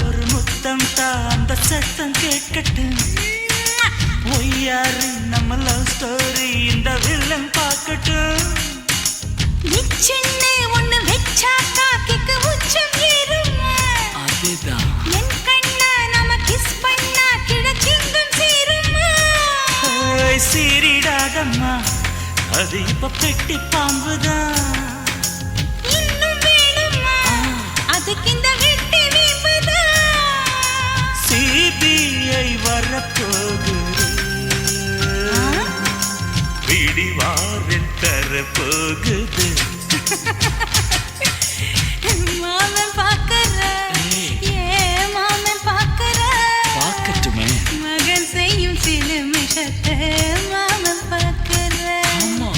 ஒரு முத்தம் தா அந்த சத்தம் கேட்கட்டும் ஒய்யாரு நம்ம லவ் ஸ்டோரி இந்த வில்லன் பார்க்கட்டும் நிச்சன்னு ஒண்ணு வெச்சாக்கா கிக்கு உச்சம் ஏறுமா அதுதான் என் கண்ணா நாம கிஸ் பண்ணா கிழச்சிங்கும் சீருமா சீரிடாதம்மா அது இப்ப பெட்டி பாம்புதான் இன்னும் வேணுமா அதுக்கு இந்த வெட்டி வீம்புதான் சிபிஐ வரப்போகுது பிடிவாரில் தரப்போகுது மாமன் பார்க்கற மாமன் பார்க்கற பார்க்கட்டுமே மகன் செய்யும் சில நிமிஷத்தை மாமன் பார்க்கற ஆமா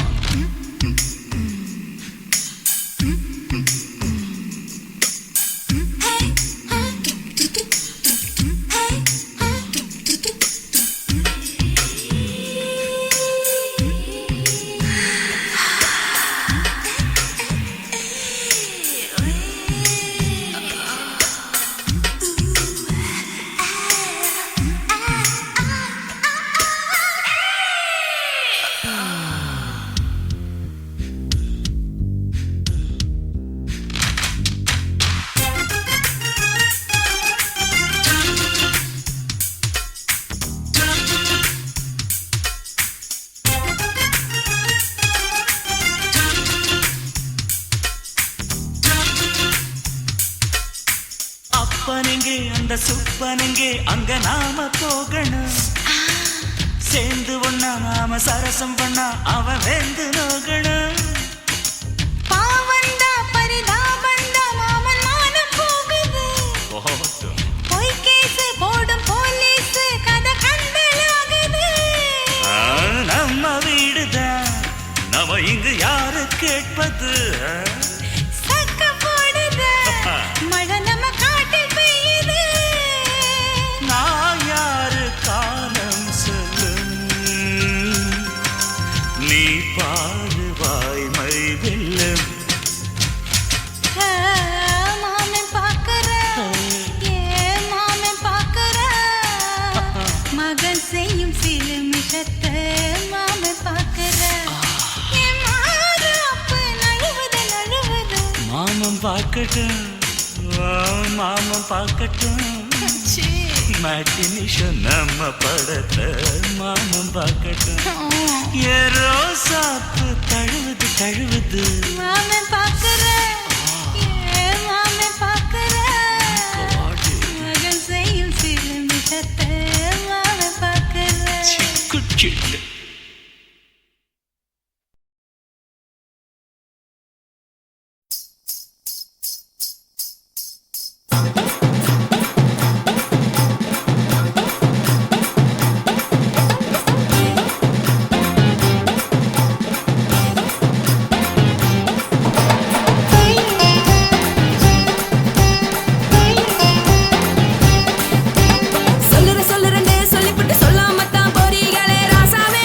அப்பனெங்கே அந்த சுப்பனெங்கே அங்க நாம போகணும் சேர்ந்து ஒண்ணா நாம சரசம் பண்ணா அவன் வெந்து நோகணும் பாவந்தா பரிதாபந்தா மாமன் மானம் போகுது பொய் கேஸ் போடும் போலீஸ் கதை கண்டலாகுது நம்ம வீடுதான் நம்ம இங்கு யாரு கேட்பது சக்க போடுது மழை நம்ம காட்டில் பெய்யுது நான் யாரு காலம் சொல்லும் நீ பாடு வாய்மை வெல்லும் மாமன் பார்க்கற மாமன் பார்க்கற மகன் செய்யும் சில நிமிஷத்தை மாமன் பார்க்கற மாறாப்பு நழுவது நழுவது மாமன் பார்க்கட்டும் மாமன் பார்க்கட்டும் மேட்டினிஷன் நம்ம படத்தை மாமன் பார்க்கட்டும் ஏரோ சாப்பு தழுவுது தழுவுது மாமன் பார்க்கற மாமன் பார்க்கற மகன் செய்யும் சில நிமிஷத்தை மாமன் பார்க்கற குச்சிட்டு சொல்லுறேன்னு சொல்லிவிட்டு சொல்லாமத்தான் போறீங்களே ராசாவே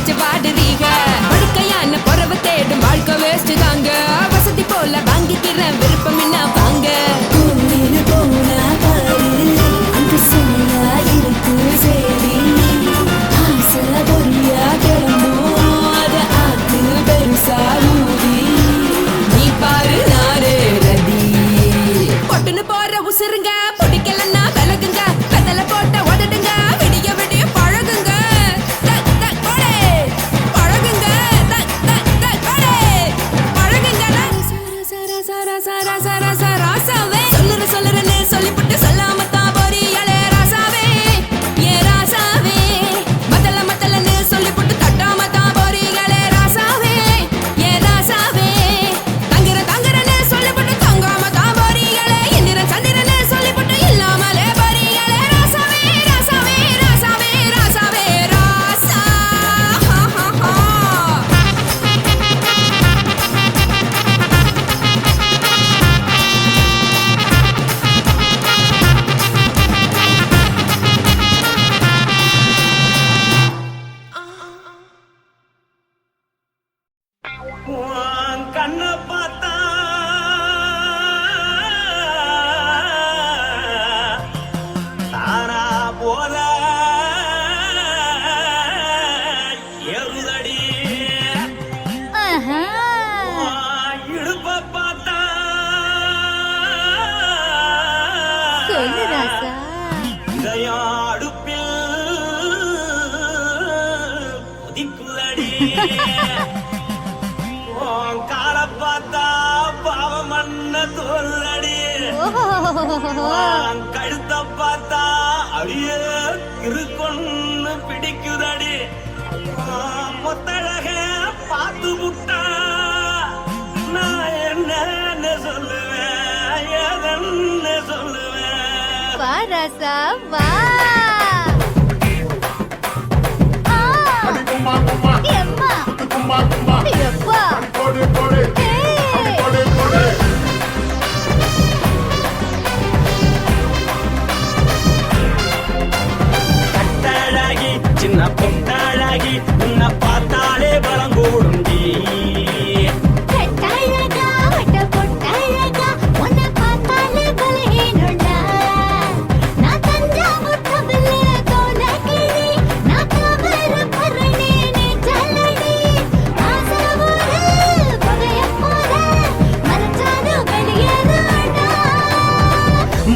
வச்சு வாடுறீங்க படுக்கையான பொறவை தேடும் வாழ்க்கை வேஸ்ட் தாங்க வசதி போல வாங்கிக்கிற விருப்பம் என்ன வாங்க போனா பாரு அந்த சுமையா இருக்கு சரி ஆசை பொரியா கிளம்பும் அத ஆத்து பெருசா ஊதி நீ பாரு நானே ரதி பொட்டுன்னு போற உசுருங்க பிடிக்கலன்னா விலகுங்க கதல போட்ட உதடுங்க விடிய விடிய பழகுங்க தக் தக் போடே பழகுங்க தக் தக் தக் போடே பழகுங்க சர சர சர சர சர ராசாவே சொல்லுறேன்னு சொல்லிப்புட்டு சொல்லாம தான் போறியாளே ராசாவே ஏ ராசாவே மத்தலன்னு சொல்லிப்புட்டு தட்டாம தான் போறியாளே ராசாவே ஏ ராசாவே தங்குறேன்னு சொல்லிப்புட்டு தங்காம தான் போறியாளே இந்திரன் சந்திரன்னு சொல்லிப்புட்டு இல்லாமலே போறியாளே ராசாவே ராசாவே ராசாவே ராசாவே ராசா ஹா ஹா ஹா உன் கண்ணை பார்த்தா தானா போல எருதடி ஆஹா. உன் இடுப்பை பார்த்தா சொல்லு ராசா இதயம் அடுப்பில் உதிக்குதடி உன் காலை பார்த்தா பாவம் மண்ண தோல்லடி உன் கழுத்தை பார்த்தா அடியே இருக்குன்னு பிடிக்குதடி உன் முத்தழக பார்த்து விட்டா நான் என்னன்னு சொல்லுவேன் ஏதன்னு சொல்லுவேன் வா ராசா வா ஆ. எம்மா. எப்பா. ஏய். கட்டழகி சின்ன பொட்டழகி உன்னை பார்த்தாலே பலம் கூடுண்டி கட்டழகா, வட்ட பொட்டழகா, உன்னை பார்த்தாலே பலஹீனம்டா. நான் தஞ்சாவூர் தவிலே தோலகிரி, நான் காவேரி பரணி, நீ ஜல்லடி. ஆசையூரு, புகையப் போல, மறைச்சாலும் வெளியேறாடா.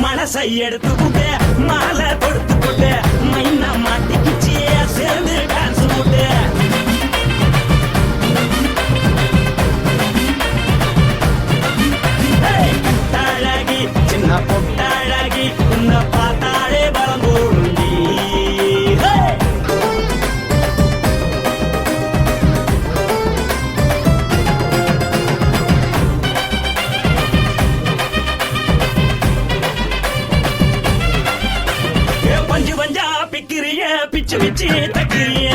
மனசை எடுத்துக்கிட்டு மாலை கொடுத்துக்கிட்டு மைனா மாட்டிக்கிச்சு சேர்ந்து டான்ஸ் போட்டு கட்டழகி சின்ன பொட்டழகி உன்னை பார்த்தாலே பலம் கூடுண்டி பஞ்சு பஞ்சா பிக்கிறிய பிச்சு பிச்சு தக்கிறிய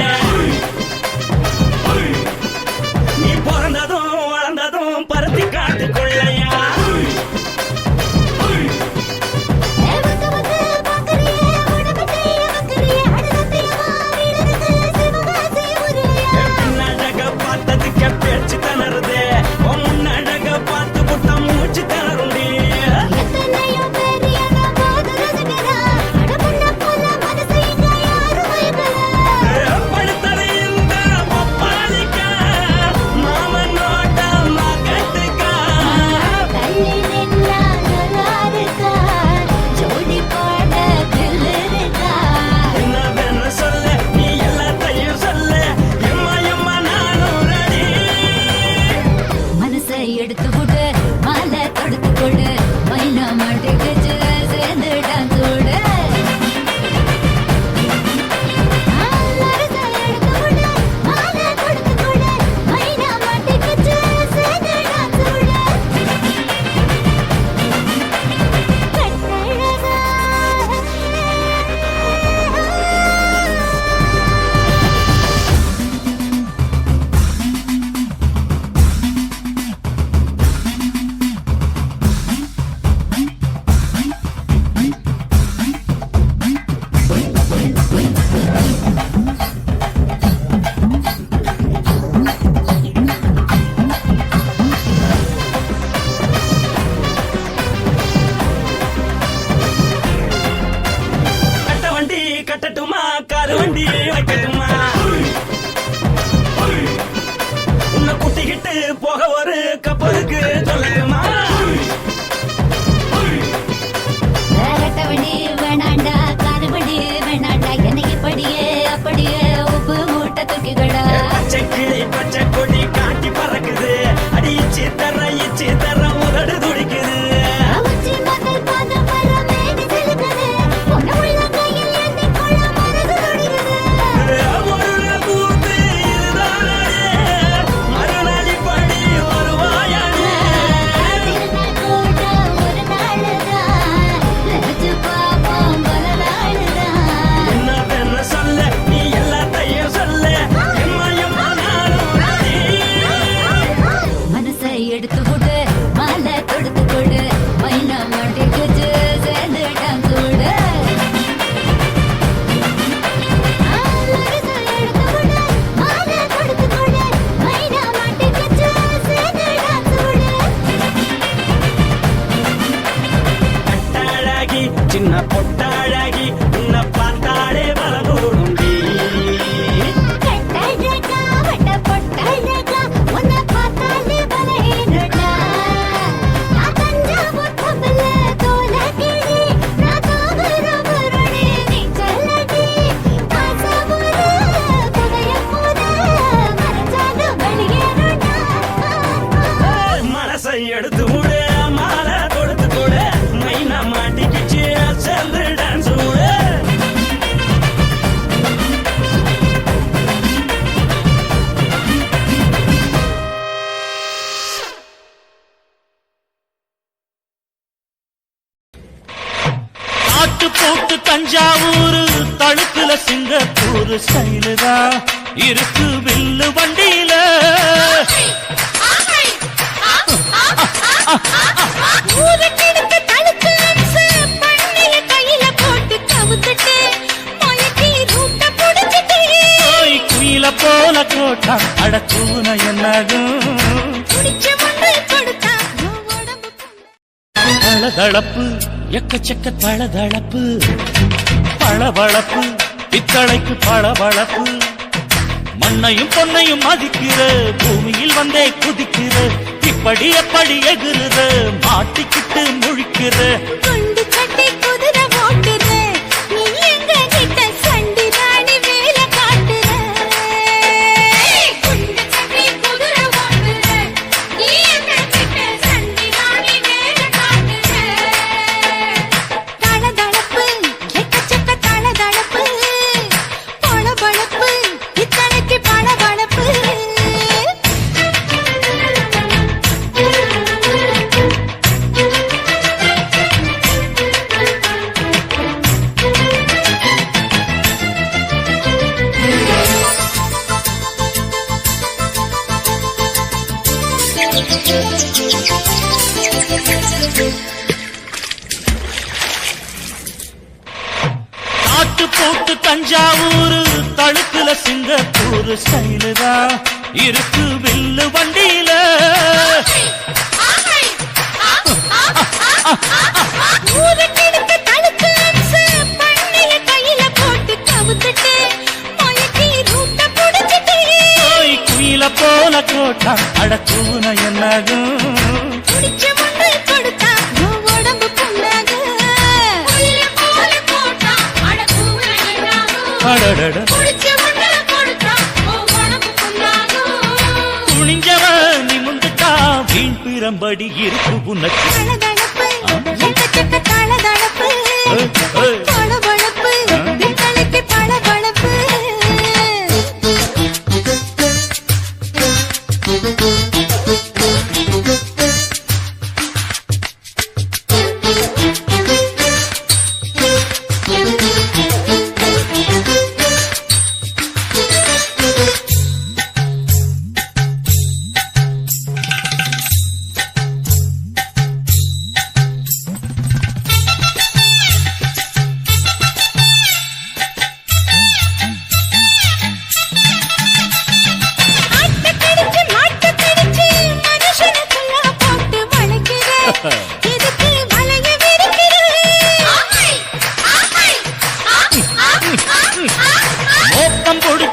நீ பிறந்ததும் வளர்ந்ததும் பருத்தி காட்டு கொள்ளையா ஏ வந்து வந்து பார்க்கறியே, உடம்பு செய்ய வைக்கறியே, அடுத்தத்தையமா வீடுக்கு சிவகாசி உருளையா. பின்னழக பார்த்ததுக்கு பேச்சு திணறுது முன்னழக பார்த்து புட்ட மூச்சு திணறுண்டி எத்தனையோ பேர் என்ன போது ரசிக்கிறா. அட முன்ன போல மனசை இங்க யாரும் வைக்கல. படுத்த புண்டி வைக்கட்டுமா உன்னை குட்டிக்கிட்டு போக ஒரு கப்பலுக்கு சொல்லட்டுமா வேறட்டவடி வேணாண்டா காதுபடி வேணாண்டா என்னைக்கு படியே அப்படியே உப்பு மூட்டை தூக்கிக்கடா பச்சை கிளி பச்சை கொடி காட்டி பறக்குது அடி இச்சி தர உதடு துடிக்குது உச்சி முதல் பாதம் வர மேனி சிலுக்குது பொண்ணு உள்ள கையில் ஏந்தி கொள்ள மனசு துடிக்குது ஒரு நாள் கூத்து இதுதானே மறுநாள் படி வருவாயானே திருநாள் கூட ஒரு நாளுதான் நினைச்சு பாப்போம் பல நாளுதான் என்ன சொல்ல நீ எல்லாத்தையும் சொல்ல எம்மா நானும் ராணி. மனசை எடுத்து கொடு மாலை தொடுத்து கொடு மைனா மாட்டிக்குச்சு சேர்ந்துட்டான் கூட மனசை எடுத்து கொடு மாலை தொடுத்து கொடு மைனா மாட்டிக்குச்சு சேர்ந்துட்டான் கூட கட்டாழகி சின்ன பொட்டாழகி உன்னை பார்த்தாலே பலகூடும்பி கட்டழகா வட்ட பொட்டழகா உன்னை பார்த்தாலே பலஹீனடா நான் தஞ்சாவூர் கப்பல்ல தோல கிளி நான் தாவரபரணி நீ சொல்லடி காசாவூர் புகைய போத மறைச்சாலும் வெளியேறடா மனசை எடுத்து விடு மாலை கொடுத்து கொடு மைனா மாட்டிக்கிச்சு சேர்ந்து டான்ஸ் விடு நாட்டு போட்டு தஞ்சாவூர் தழுக்குல சிங்கப்பூர் ஸ்டைலுதா இருக்கு வில்லு வண்டியில ஊருக்கெடுத்து தழுக்கு அம்சு பண்ணில கையில போட்டு கவுத்துட்டு மயக்கி ரூட்ட புடிச்சிட்டு ஓய் குயில போல கோட்டா அடக்கூன என்னதும் குடிச்ச மண்ணு கொடுத்தா உடம்பு தளதளப்பு எக்கச்சக்க தளதளப்பு பளபளப்பு பித்தளைக்கு பளபளப்பு மண்ணையும் பொன்னையும் மதிக்கிற பூமியில் வந்தே குதிக்கிற இப்படி எப்படி எகுறுற மாட்டிக்கிட்டு முழிக்கிற குண்டு கட்டி குதிரை ஓட்டுற நீ எங்க கிட்ட சண்டி ராணி வேலை காட்டுற குண்டு கட்டி குதிரை ஓட்டுற நீ எங்க கிட்ட சண்டி ராணி வேலை காட்டுற தளதளப்பு எக்கச்சக்க தளதளப்பு பளபளப்பு இத்தனைக்கு பளபளப்பு நாட்டு போட்டு தஞ்சாவூர் தழுக்குல சிங்கப்பூர் ஸ்டைலுதா இருக்கு வில்லு வண்டியில ஊருக்கெடுத்து தழுக்கு அம்சு பண்ணில கையில போட்டு கவுத்துட்டு மயக்கி ரூட்ட புடிச்சிட்டு ஓய் குயில போல கோட்டா அடக்கூன என்னதும் குடிச்ச மண்ணு கொடுத்தா உடம்பு புண்ணாக குயில போல போட்டா அடக்கூன என்னாகும் அடடட குடிச்ச மண்ணு கொடுத்தா உடம்பு புண்ணாகும் துணிஞ்சவ நிமுந்துட்டா வீண் பிறம்படி இருக்கு உனக்கு தளதளப்பு எக்கச்சக்க தளதளப்பு ஏய், ஏய். பளபளப்பு இத்தனைக்கு பளபளப்பு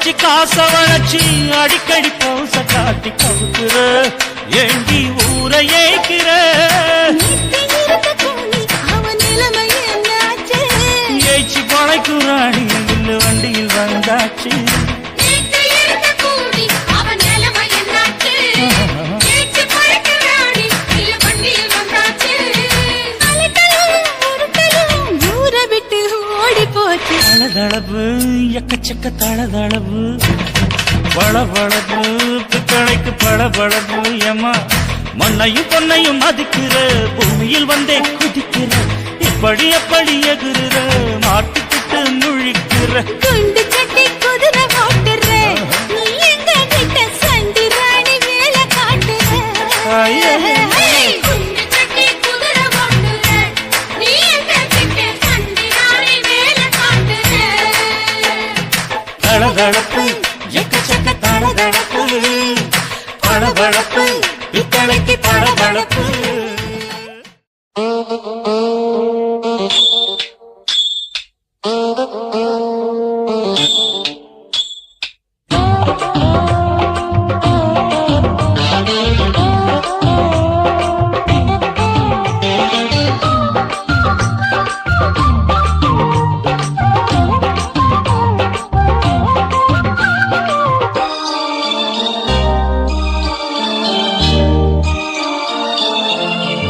வச்சு காச வளைச்சு அடிக்கடி பௌச காட்டி கவுக்குற ஏண்டி ஊரை ஏய்க்கிற ஏய்ச்சி பழைக்கும் ராணி இல்ல வண்டியில் வந்தாச்சு தளதளவு எக்கச்சக்க தளதளவு வளவளவு பித்தளைக்கு பளபளவு ஏமா மண்ணையும் பொன்னையும் மதிக்கிற பூமியில் வந்தே குதிக்கிற இப்படி எப்படி எகுற மாட்டுக்கிட்டு முழிக்கிற குண்டு சட்டி குதிரை ஓட்டுற நீ எங்க கிட்ட சண்டி ராணி வேலை காட்டுற தளதளப்பு எக்கச்சக்க தளதளப்பு பளபளப்பு பித்தளைக்கு பளபளப்பு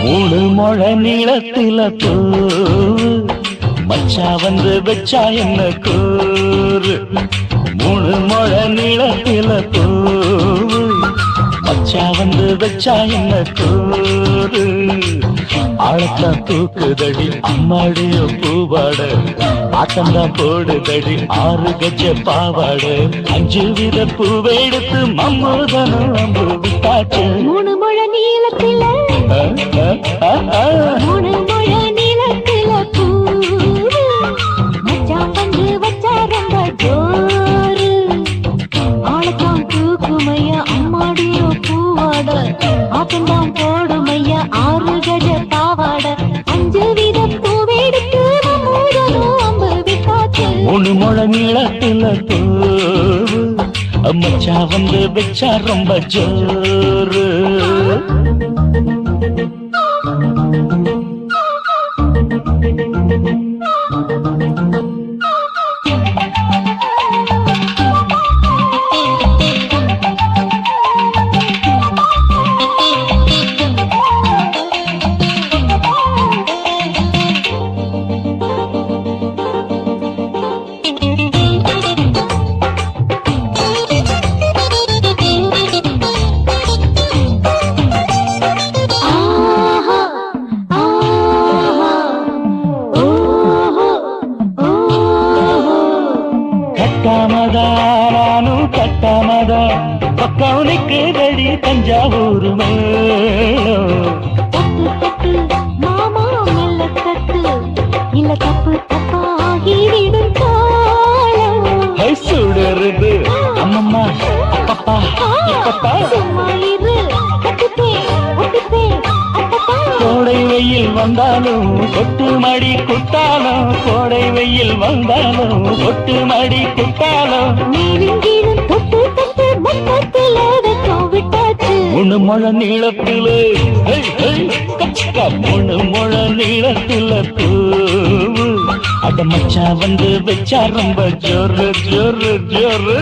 மூணு முழ நீளத்தில பூ மச்சா வந்து வச்சா என்ன கூறு மூணு முழ நீளத்தில பூ மச்சா வந்து வச்சா என்ன கூறு ஆழத்தான் தூக்குதடி அம்மாடிய பூவாட ஆட்டம்தான் போடுதடி 6 கஜ பாவாட 5 வித பூவை எடுத்து மம்மூதனும் அம்பு விட்டாச்சு 3 முழ நீளத்தில 3 முழ நீளத்தில பூ மச்சான் வந்து வச்சா ரொம்ப ஜோரு ஆளத்தான் தூக்குமையா அம்மாடியோ பூவாட ஆட்டம்தான் போடுமையா 6 கஜ பாவாட 5 வித பூவை எடுத்து மம்மூதனும் அம்பு விட்டாச்சு 3 முழ நீளத்தில பூ மச்சா வந்து வச்சா ரொம்ப ஜோரு கட்டாமதா பக்கம் நிற்குதடி தஞ்சாவூர் மேளம் மாமா மெல்ல தட்டு இல்ல தப்பு தப்பாகிவிடும் காலம் சுடருது அம்மம்மா அப்பப்பா இப்பப்பா சும்மா இரு கோடை வெயில் வந்தாலும் கொட்டு மடி குத்தாலும் கோடை வெயில் வந்தாலும் கொட்டு மடி குத்தாலும் நீரின் தொட்டு தொட்டு மொத்தத்தில் விட்டாச்சு 3 முழ நீளத்தில 3 முழ நீளத்தில பூவு அட மச்சா வந்து வச்சா ரொம்ப ஜோரு ஜோரு ஜோரு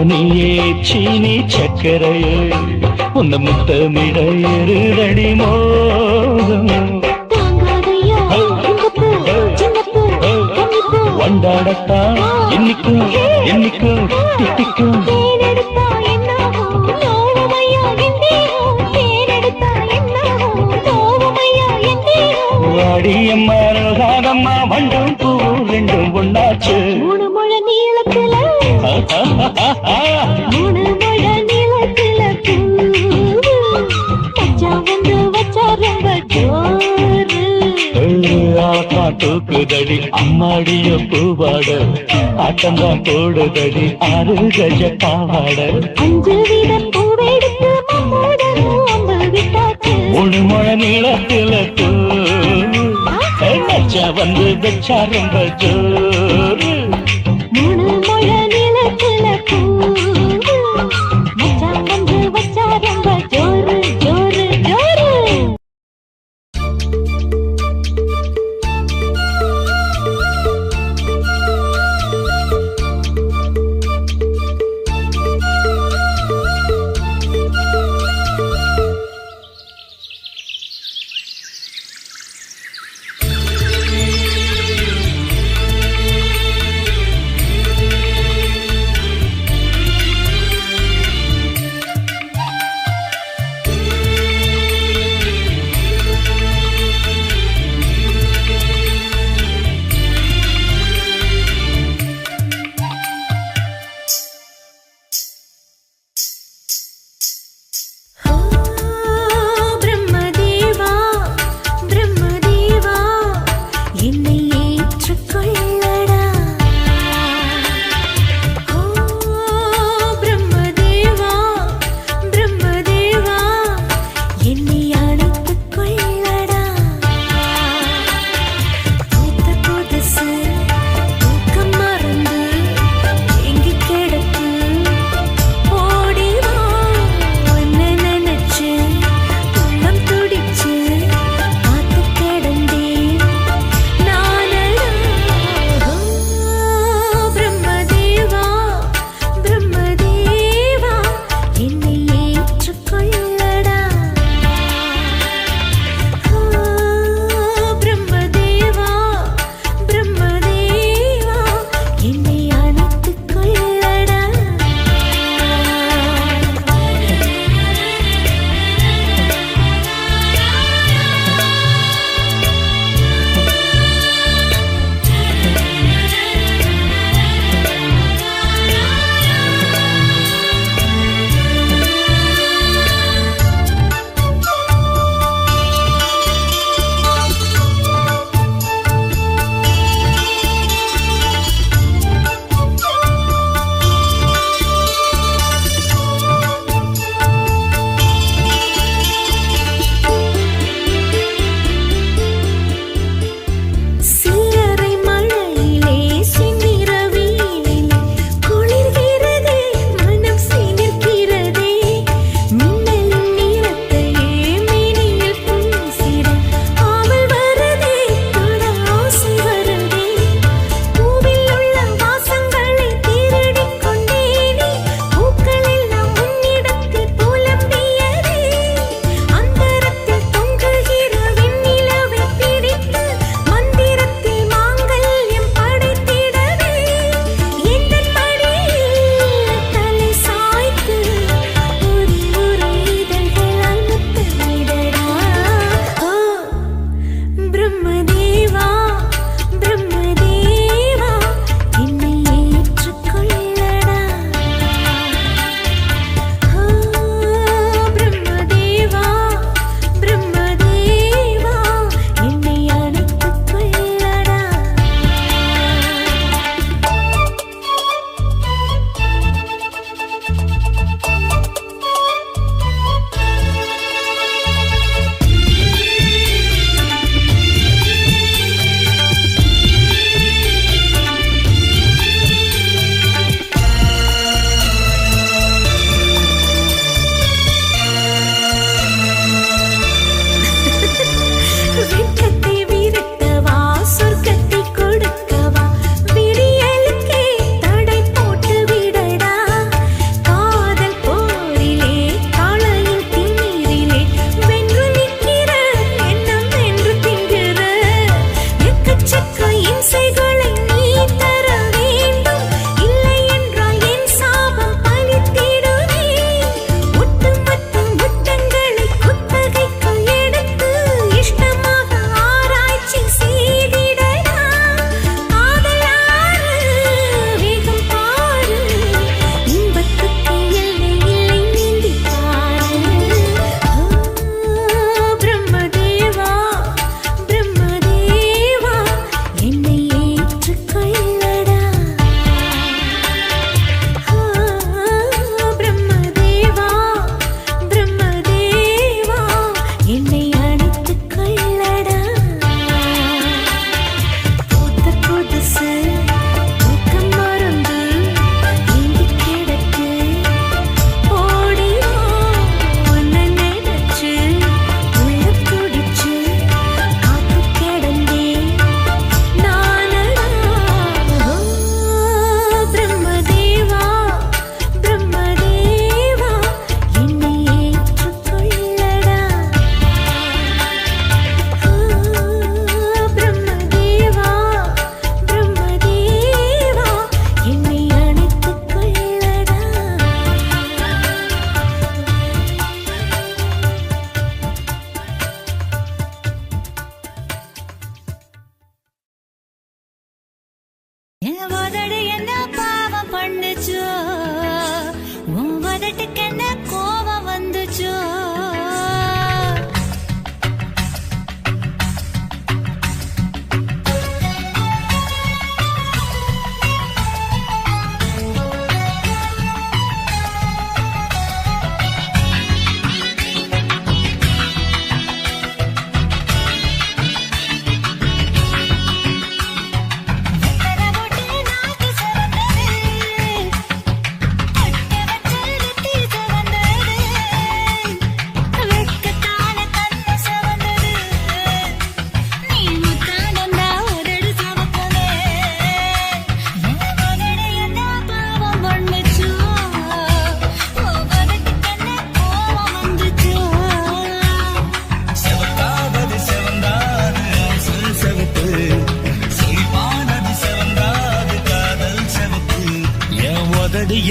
நீயே சீனி சக்கரையே உன்ன முத்தமிட எருதடி மோகம் வண்டாடத்தான் இன்னிக்கும் திட்டிக்கும் மூணு முழ நீளத்துல பூவு மச்சான் வந்து வச்சா ரொம்ப ஜோரு. ஆத்தா தூக்குதடி அம்மாடிய பூவாட ஆட்டம்தான் போடுதடி 6 கஜ பாவாட 5 வீத பூவெடுத்து மம்மோடனும் அம்பு விட்டாச்சு. 3 முழ நீளத்தில மச்சா வந்து வச்சா ரொம்ப ஜோரு. 3 முழ நீளத்துல பூவு மச்சான் வந்து வச்சா ரொம்ப ஜோரு ஜோரு ஜோரு.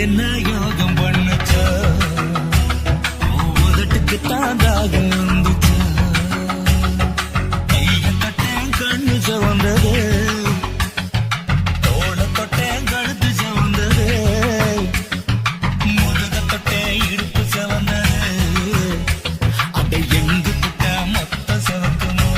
என்ன யோகம் பண்ணுச்சா உதட்டுக்கு தாண்டாக வந்துச்சா கைய தொட்டேன் கண்ணு சவந்தது தோள தொட்டேன் கழுத்து சவந்தது முதுக தொட்டேன் இடுப்பு சவந்தது அதை எங்கு தொட்ட மொத்த சவக்குமோ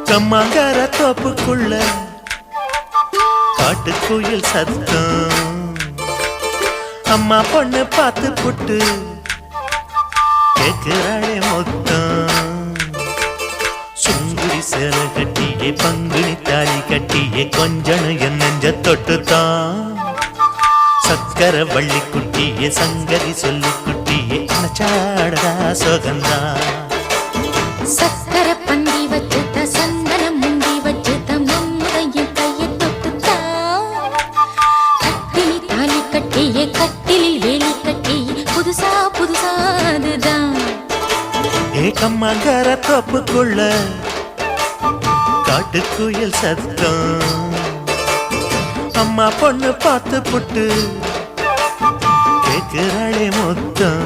கம்மாங்கர தோப்புக்குள்ள காட்டுக்குயில் சத்தம் அம்மா பொண்ணு பார்த்து புட்டு கேக்குறாளே மொத்தம் சுங்குடி சேலை கட்டியே பங்குனி தாலி கட்டியே கொஞ்சனு என் நெஞ்ச தொட்டுத்தான் சக்கர வள்ளி குட்டியே சங்கதி சொல்லி குட்டியே நச்சாடா சோகந்தான் சக்கர பந்தி வச்சுட்ட சந்தனம் முந்தி வச்சுட்ட தோப்புக்குள்ள காட்டுக்குயில் சத்தம் அம்மா பொண்ணு பார்த்து புட்டு கேக்குறாளே மொத்தம்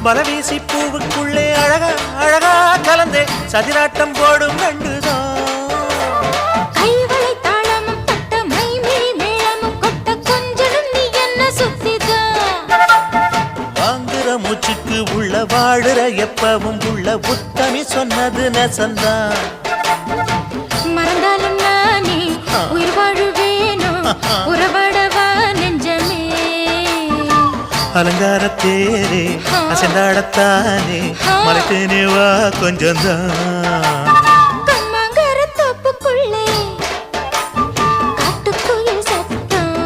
பலவீசி பூவுக்குள்ளே அழகா அழகா கலந்தே சதிராட்டம் போடும் நண்டுதான் கைவளை தாளமும் தட்ட மைமிழி மேளமும் கொட்ட கொஞ்சனும் நீ என்ன சுத்திதான் வாங்குற மூச்சுக்கு உள்ள வாழுற எப்பவும் உள்ள உத்தமி சொன்னது நெசந்தான் மறந்தாலும் நானே உயிர் வாழுவேனோ உறவாடவா நெஞ்சமே அலங்கார தேரே அசைந்தாடத்தானே மலைத்தேனே வா கொஞ்சம்தான் கம்மாங்கர தோப்புக்குள்ளே காட்டுக்குயில் சத்தம்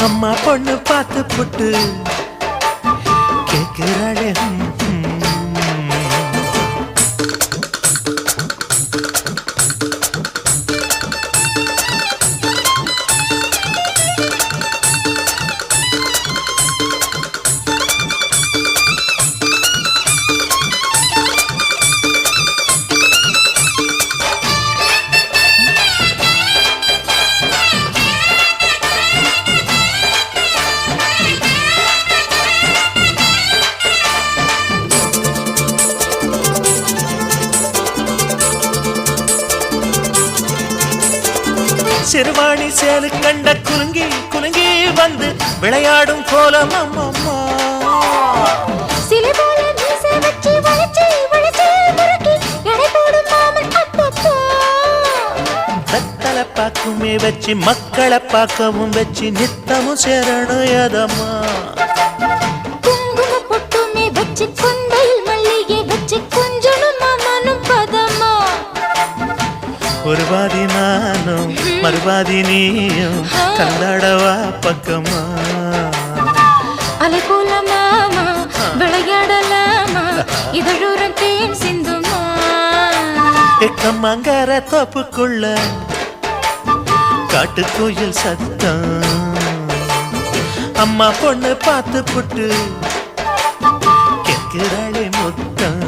அம்மா பொண்ணு பார்த்து புட்டு கேட்கிறாளே சிறுவாணி சேலு கண்ட குலுங்கி குலுங்கி வந்து விளையாடும் கோலம் அம்மம்மா சிலை போல மீசை வச்சு வளைச்சு வளைச்சு முறுக்கி எடை போடும் மாமன் அப்பப்பா வெத்தலை பாக்குமே வச்சு மக்களை பார்க்கவும் வச்சு நித்தமும் சேரணும் யதம்மா குங்கும பொட்டுமே வச்சு கொண்டையில் மல்லிகை வச்சு கொஞ்சனும் மாமனும் பதமா ஒரு பாதி நானும் மறுபாதி நீயும் கந்தாடவா பக்கமா அலை போல மாமா விளையாடலாமா இதழூரம் தேன் சிந்துமா கம்மாங்கர தோப்புக்குள்ள காட்டுக்குயில் சத்தம் அம்மா பொண்ணு பார்த்து புட்டு கேட்கிறாளே மொத்தம்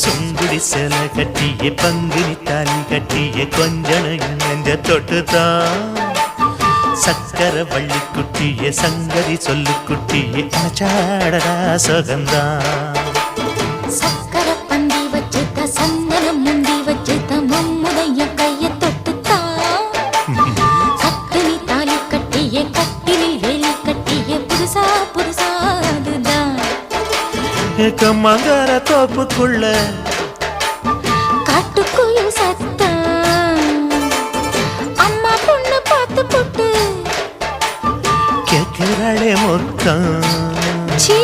சுங்குடி சேல கட்டிய பங்குனி தாலி கட்டிய கொஞ்சனையும் நெஞ்ச தொட்டுதான் சக்கர வள்ளி குட்டிய சங்கதி சொல்லு குட்டிய அச்சாடடா சுகந்தான் சக்கர பந்தி வச்சுட்ட சந்தனம் முந்தி வச்சுட்ட மம்முடைய கைய தொட்டுத்தான் கட்டினி தாலி கட்டிய கட்டினில் வேலி கட்டிய புதுசா புதுசா அதுதான் கம்மாங்கர தோப்புக்குள்ள காட்டுக்குயில் சத்தம் அம்மா பொண்ணு பார்த்து போட்டு கேட்கிறாளே மொத்தம் சீ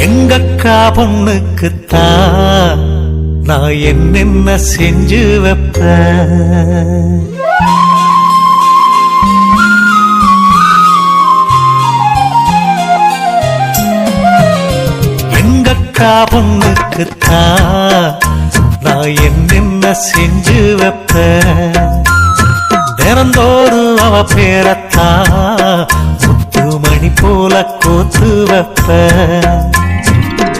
எங்கக்கா பொண்ணுக்குத்தான் நான் என்னென்ன செஞ்சு வைப்பேன் எங்கக்கா பொண்ணுக்குத்தான் நான் என்னென்ன செஞ்சு வைப்பேன் தினந்தோறும் அவ பேரத்தான் முத்துமணி போல கோத்து வைப்பேன்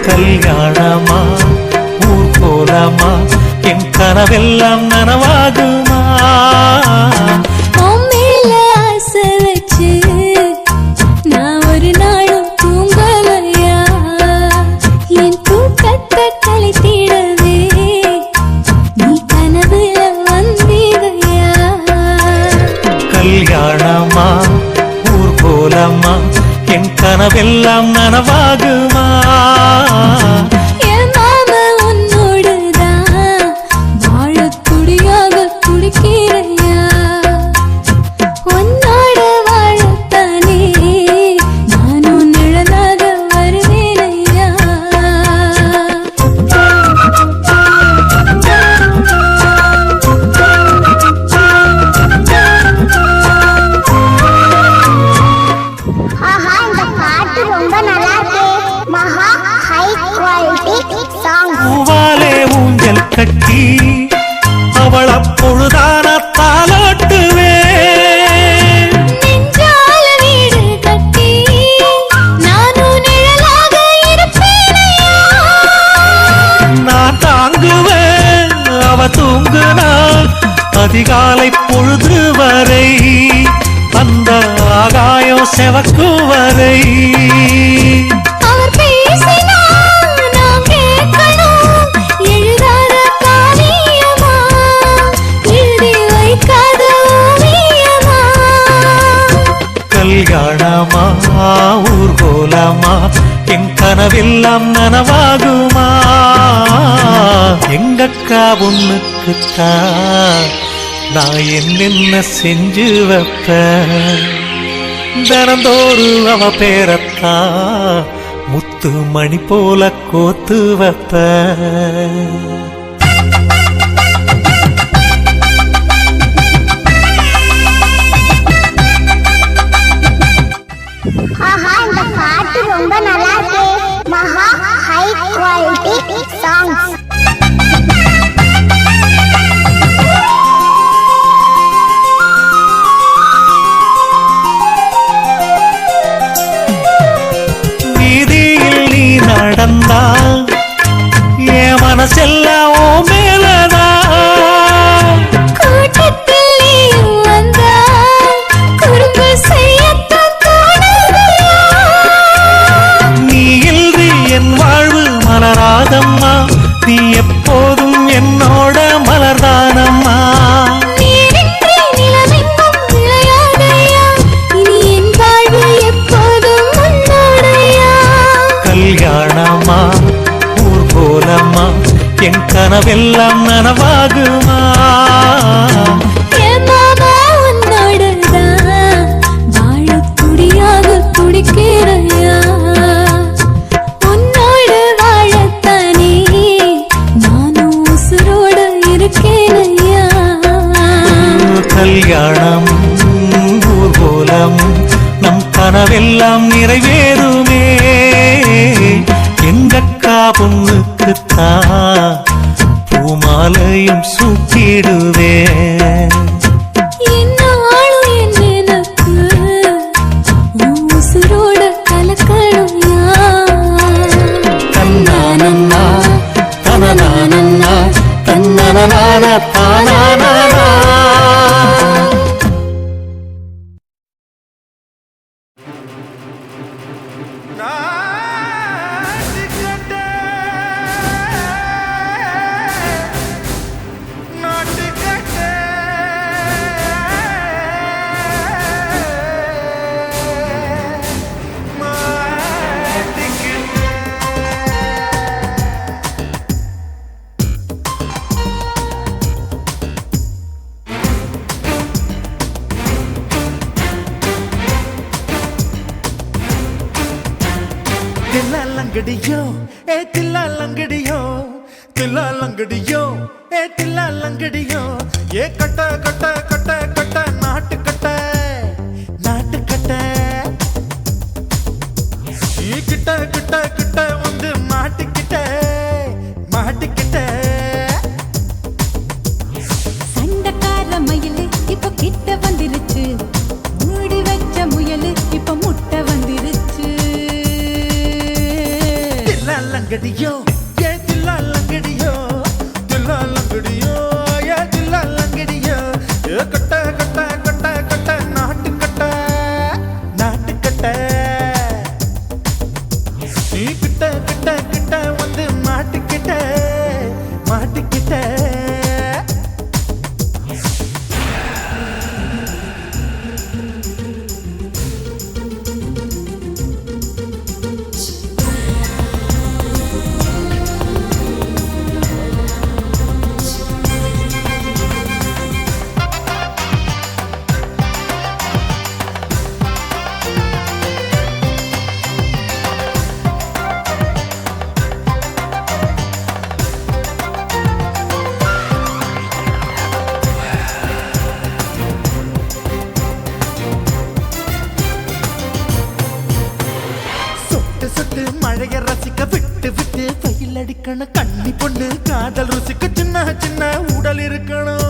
கல்யாணமா ஊர் போலாமா என் கனவெல்லாம் நனவாகுமா மேல ஆசை வச்சு நான் ஒரு நாளும் தூங்கலையா என் தூக்கத்தை கல்யாணமா ஊர்கோலமா என் கனவெல்லாம் நனவாகுமா என் மாமா உன்னோடுதான் வாழத் துடியாக துடிக்கிறையா உன்னோட வாழத்தானே நானும் நிழலாக வருவேனையா ஆஹா இந்த பாட்டு ரொம்ப நல்லா இருக்கு மகா ஹை குவாலிட்டி சாங் பூவாலே ஊஞ்சல் கட்டி அவள் அப்பொழுதான தாலாட்டுவேன் நெஞ்சால வீடு கட்டி நானும் நிழலாக இருப்பேனையா நான் தாங்குவேன் அவ தூங்குனாள் அதிகாலை பொழுது வரை அந்த ஆகாயம் செவக்கும் வரை அவர் பேசினால் நாம் கேட்கணும் எழுதாத காவியமா எழுதி வைக்காத ஓவியமா கல்யாணமா ஊர்கோலமா என் கனவெல்லாம் நனவாகுமா எங்கக்கா ஒண்ணுக்குத்தான் நான் என்னென்ன செஞ்சு வைப்பேன் தினந்தோறு அவ பேரத்தா முத்து மணி போல கோத்து வைப்பேன் ஆஹா இந்த பாட்டு ரொம்ப நல்லா இருக்கு மகா ஹை குவாலிட்டி சாங் வீதியில் நீ நடந்தா என் மனசெல்லாம் ஓ மேலதான் கூட்டத்தில் நீயும் வந்தா குறும்பு செய்யத்தான் தோணுதையா நீ இன்றி என் வாழ்வு மலராதம்மா நீ எப்போதும் என்னோட மலர்தானம்மா நீரின்றி நிலவெங்கும் விளையாடையா இனி என் வாழ்வு எப்போதும் உன்னோடையா கல்யாணமா ஊர்கோலமா என் கனவெல்லாம் நனவாகுமா என் மாமா உன்னோடுதான் வாழத் துடியாக துடிக்கிறையா உன்னோடு வாழத்தானே நானும் உசுரோடு இருக்கேனையா கல்யாணம் ஊர்கோலம் நம் கனவெல்லாம் நிறைவேறுமே எங்கக்கா பொண்ணுக்குத்தான் பூமாலையும் சூட்டிடுவேன் என்னாலும் என் எனக்கு உன் உசுரோட கலக்கணும்யா தன்னானன்னா தனனானன்னா தன்னனனான தானானா தில்லாலங்கடியோ ஏ தில்லாலங்கடியோ தில்லாலங்கடியோ ஏ தில்லாலங்கடியோ ஏ கட்ட கட்ட கட்ட கட்ட நாட்டு கட்ட நாட்டு கட்ட நீ கிட்ட கிட்ட கிட்ட வந்து மாட்டிக்கிட்ட மாட்டிக்கிட்ட சண்டக்கார மயிலு இப்ப கிட்ட வந்துருச்சு மூடி வச்ச முயலு இப்ப முட்டை வந்துருச்சு தில்லாலங்கடியோ ஏ தில்லாலங்கடியோ தில்லாலங்கடியோ ஏ தில்லாலங்கடியோ ஏ கட்ட கட்ட கட்ட கட்ட நாட்டு கட்ட நாட்டு கட்ட நீ கிட்ட கிட்ட கிட்ட வந்து மாட்டிக்கிட்ட மாட்டிக்கிட்ட இருக்கணும் கண்ணி பொண்ணு காதல் ருசிக்கு சின்ன சின்ன உடல் இருக்கணும்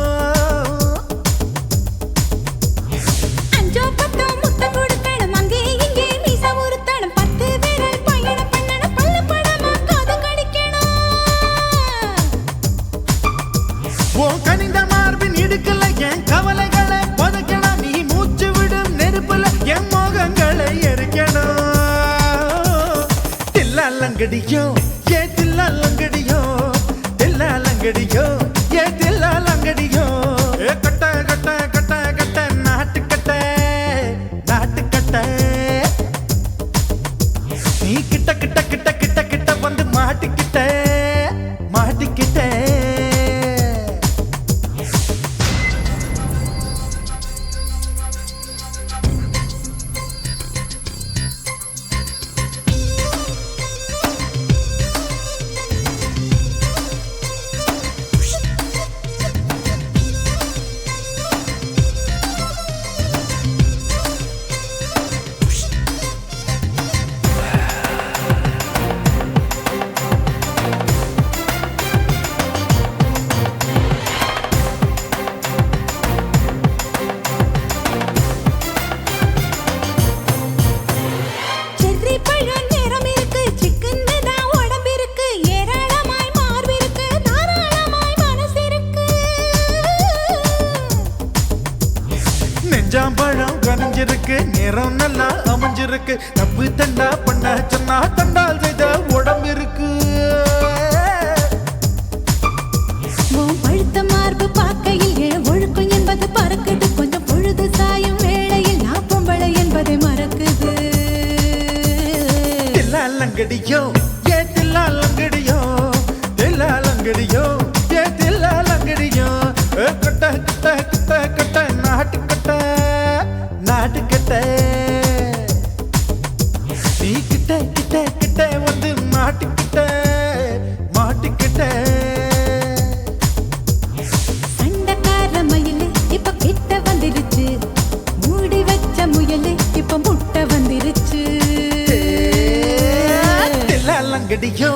அஞ்சோ பத்தோ முத்தம் கொடுக்கணும் அங்கே இங்கே மீச உருத்தணும் 10 விரல் பயணம் பண்ணணும் பல்ல படமா காது கடிக்கணும் ஓ கனிந்த மார்பின் இடுக்கல என் கவலைகளை புதைக்கணும் நீ மூச்சு விடும் நெருப்புல என் மோகங்களை எரிக்கணும் தில்லாலங்கடியோ ஏ தில்லாலங்கடியோ தில்லாலங்கடியோ ஏ தில்லாலங்கடியோ ஏ கட்ட கட்ட கட்ட கட்ட நாட்டுக்கட்ட நாட்டுக்கட்ட நீ கிட்ட கிட்ட கிட்ட கிட்ட கிட்ட வந்து மாட்டிக்கிட்ட மாட்டிக்கிட்ட செர்ரி பழம் நிறம் இருக்கு சிக்கன்னு தான் உடம்பு இருக்கு ஏராளமாய் மார்பு இருக்கு தாராளமாய் மனசு இருக்கு நெஞ்சாம்பழம் கனிஞ்சிருக்கு நிறம் நல்லா அமைஞ்சிருக்கு தப்பு தண்டா பண்ண சொன்னா தண்டால் செய்த உடம்பு இருக்கு உன் பழுத்த மார்பு பார்க்கையில் என் ஒழுக்கம் என்பது பறக்குது கொஞ்சம் பொழுது சாயும் வேளையில் நான் பொம்பளை என்பதை மறக்குது தில்லாலங்கடியோ ஏ தில்லாலங்கடியோ தில்லாலங்கடியோ ஏ தில்லாலங்கடியோ கட்ட கட்ட கட்ட கட்ட நாட்டுக்கட்ட நாட்டுக்கட்ட நீ கிட்ட கிட்ட கிட்ட வந்து மாட்டிக்கிட்ட மாட்டிக்கிட்ட சண்டைக்கார மயிலு இப்ப கிட்ட வந்துருச்சு மூடி வச்ச முயலு இப்ப முட்டை வந்துருச்சு தில்லாலங்கடியோ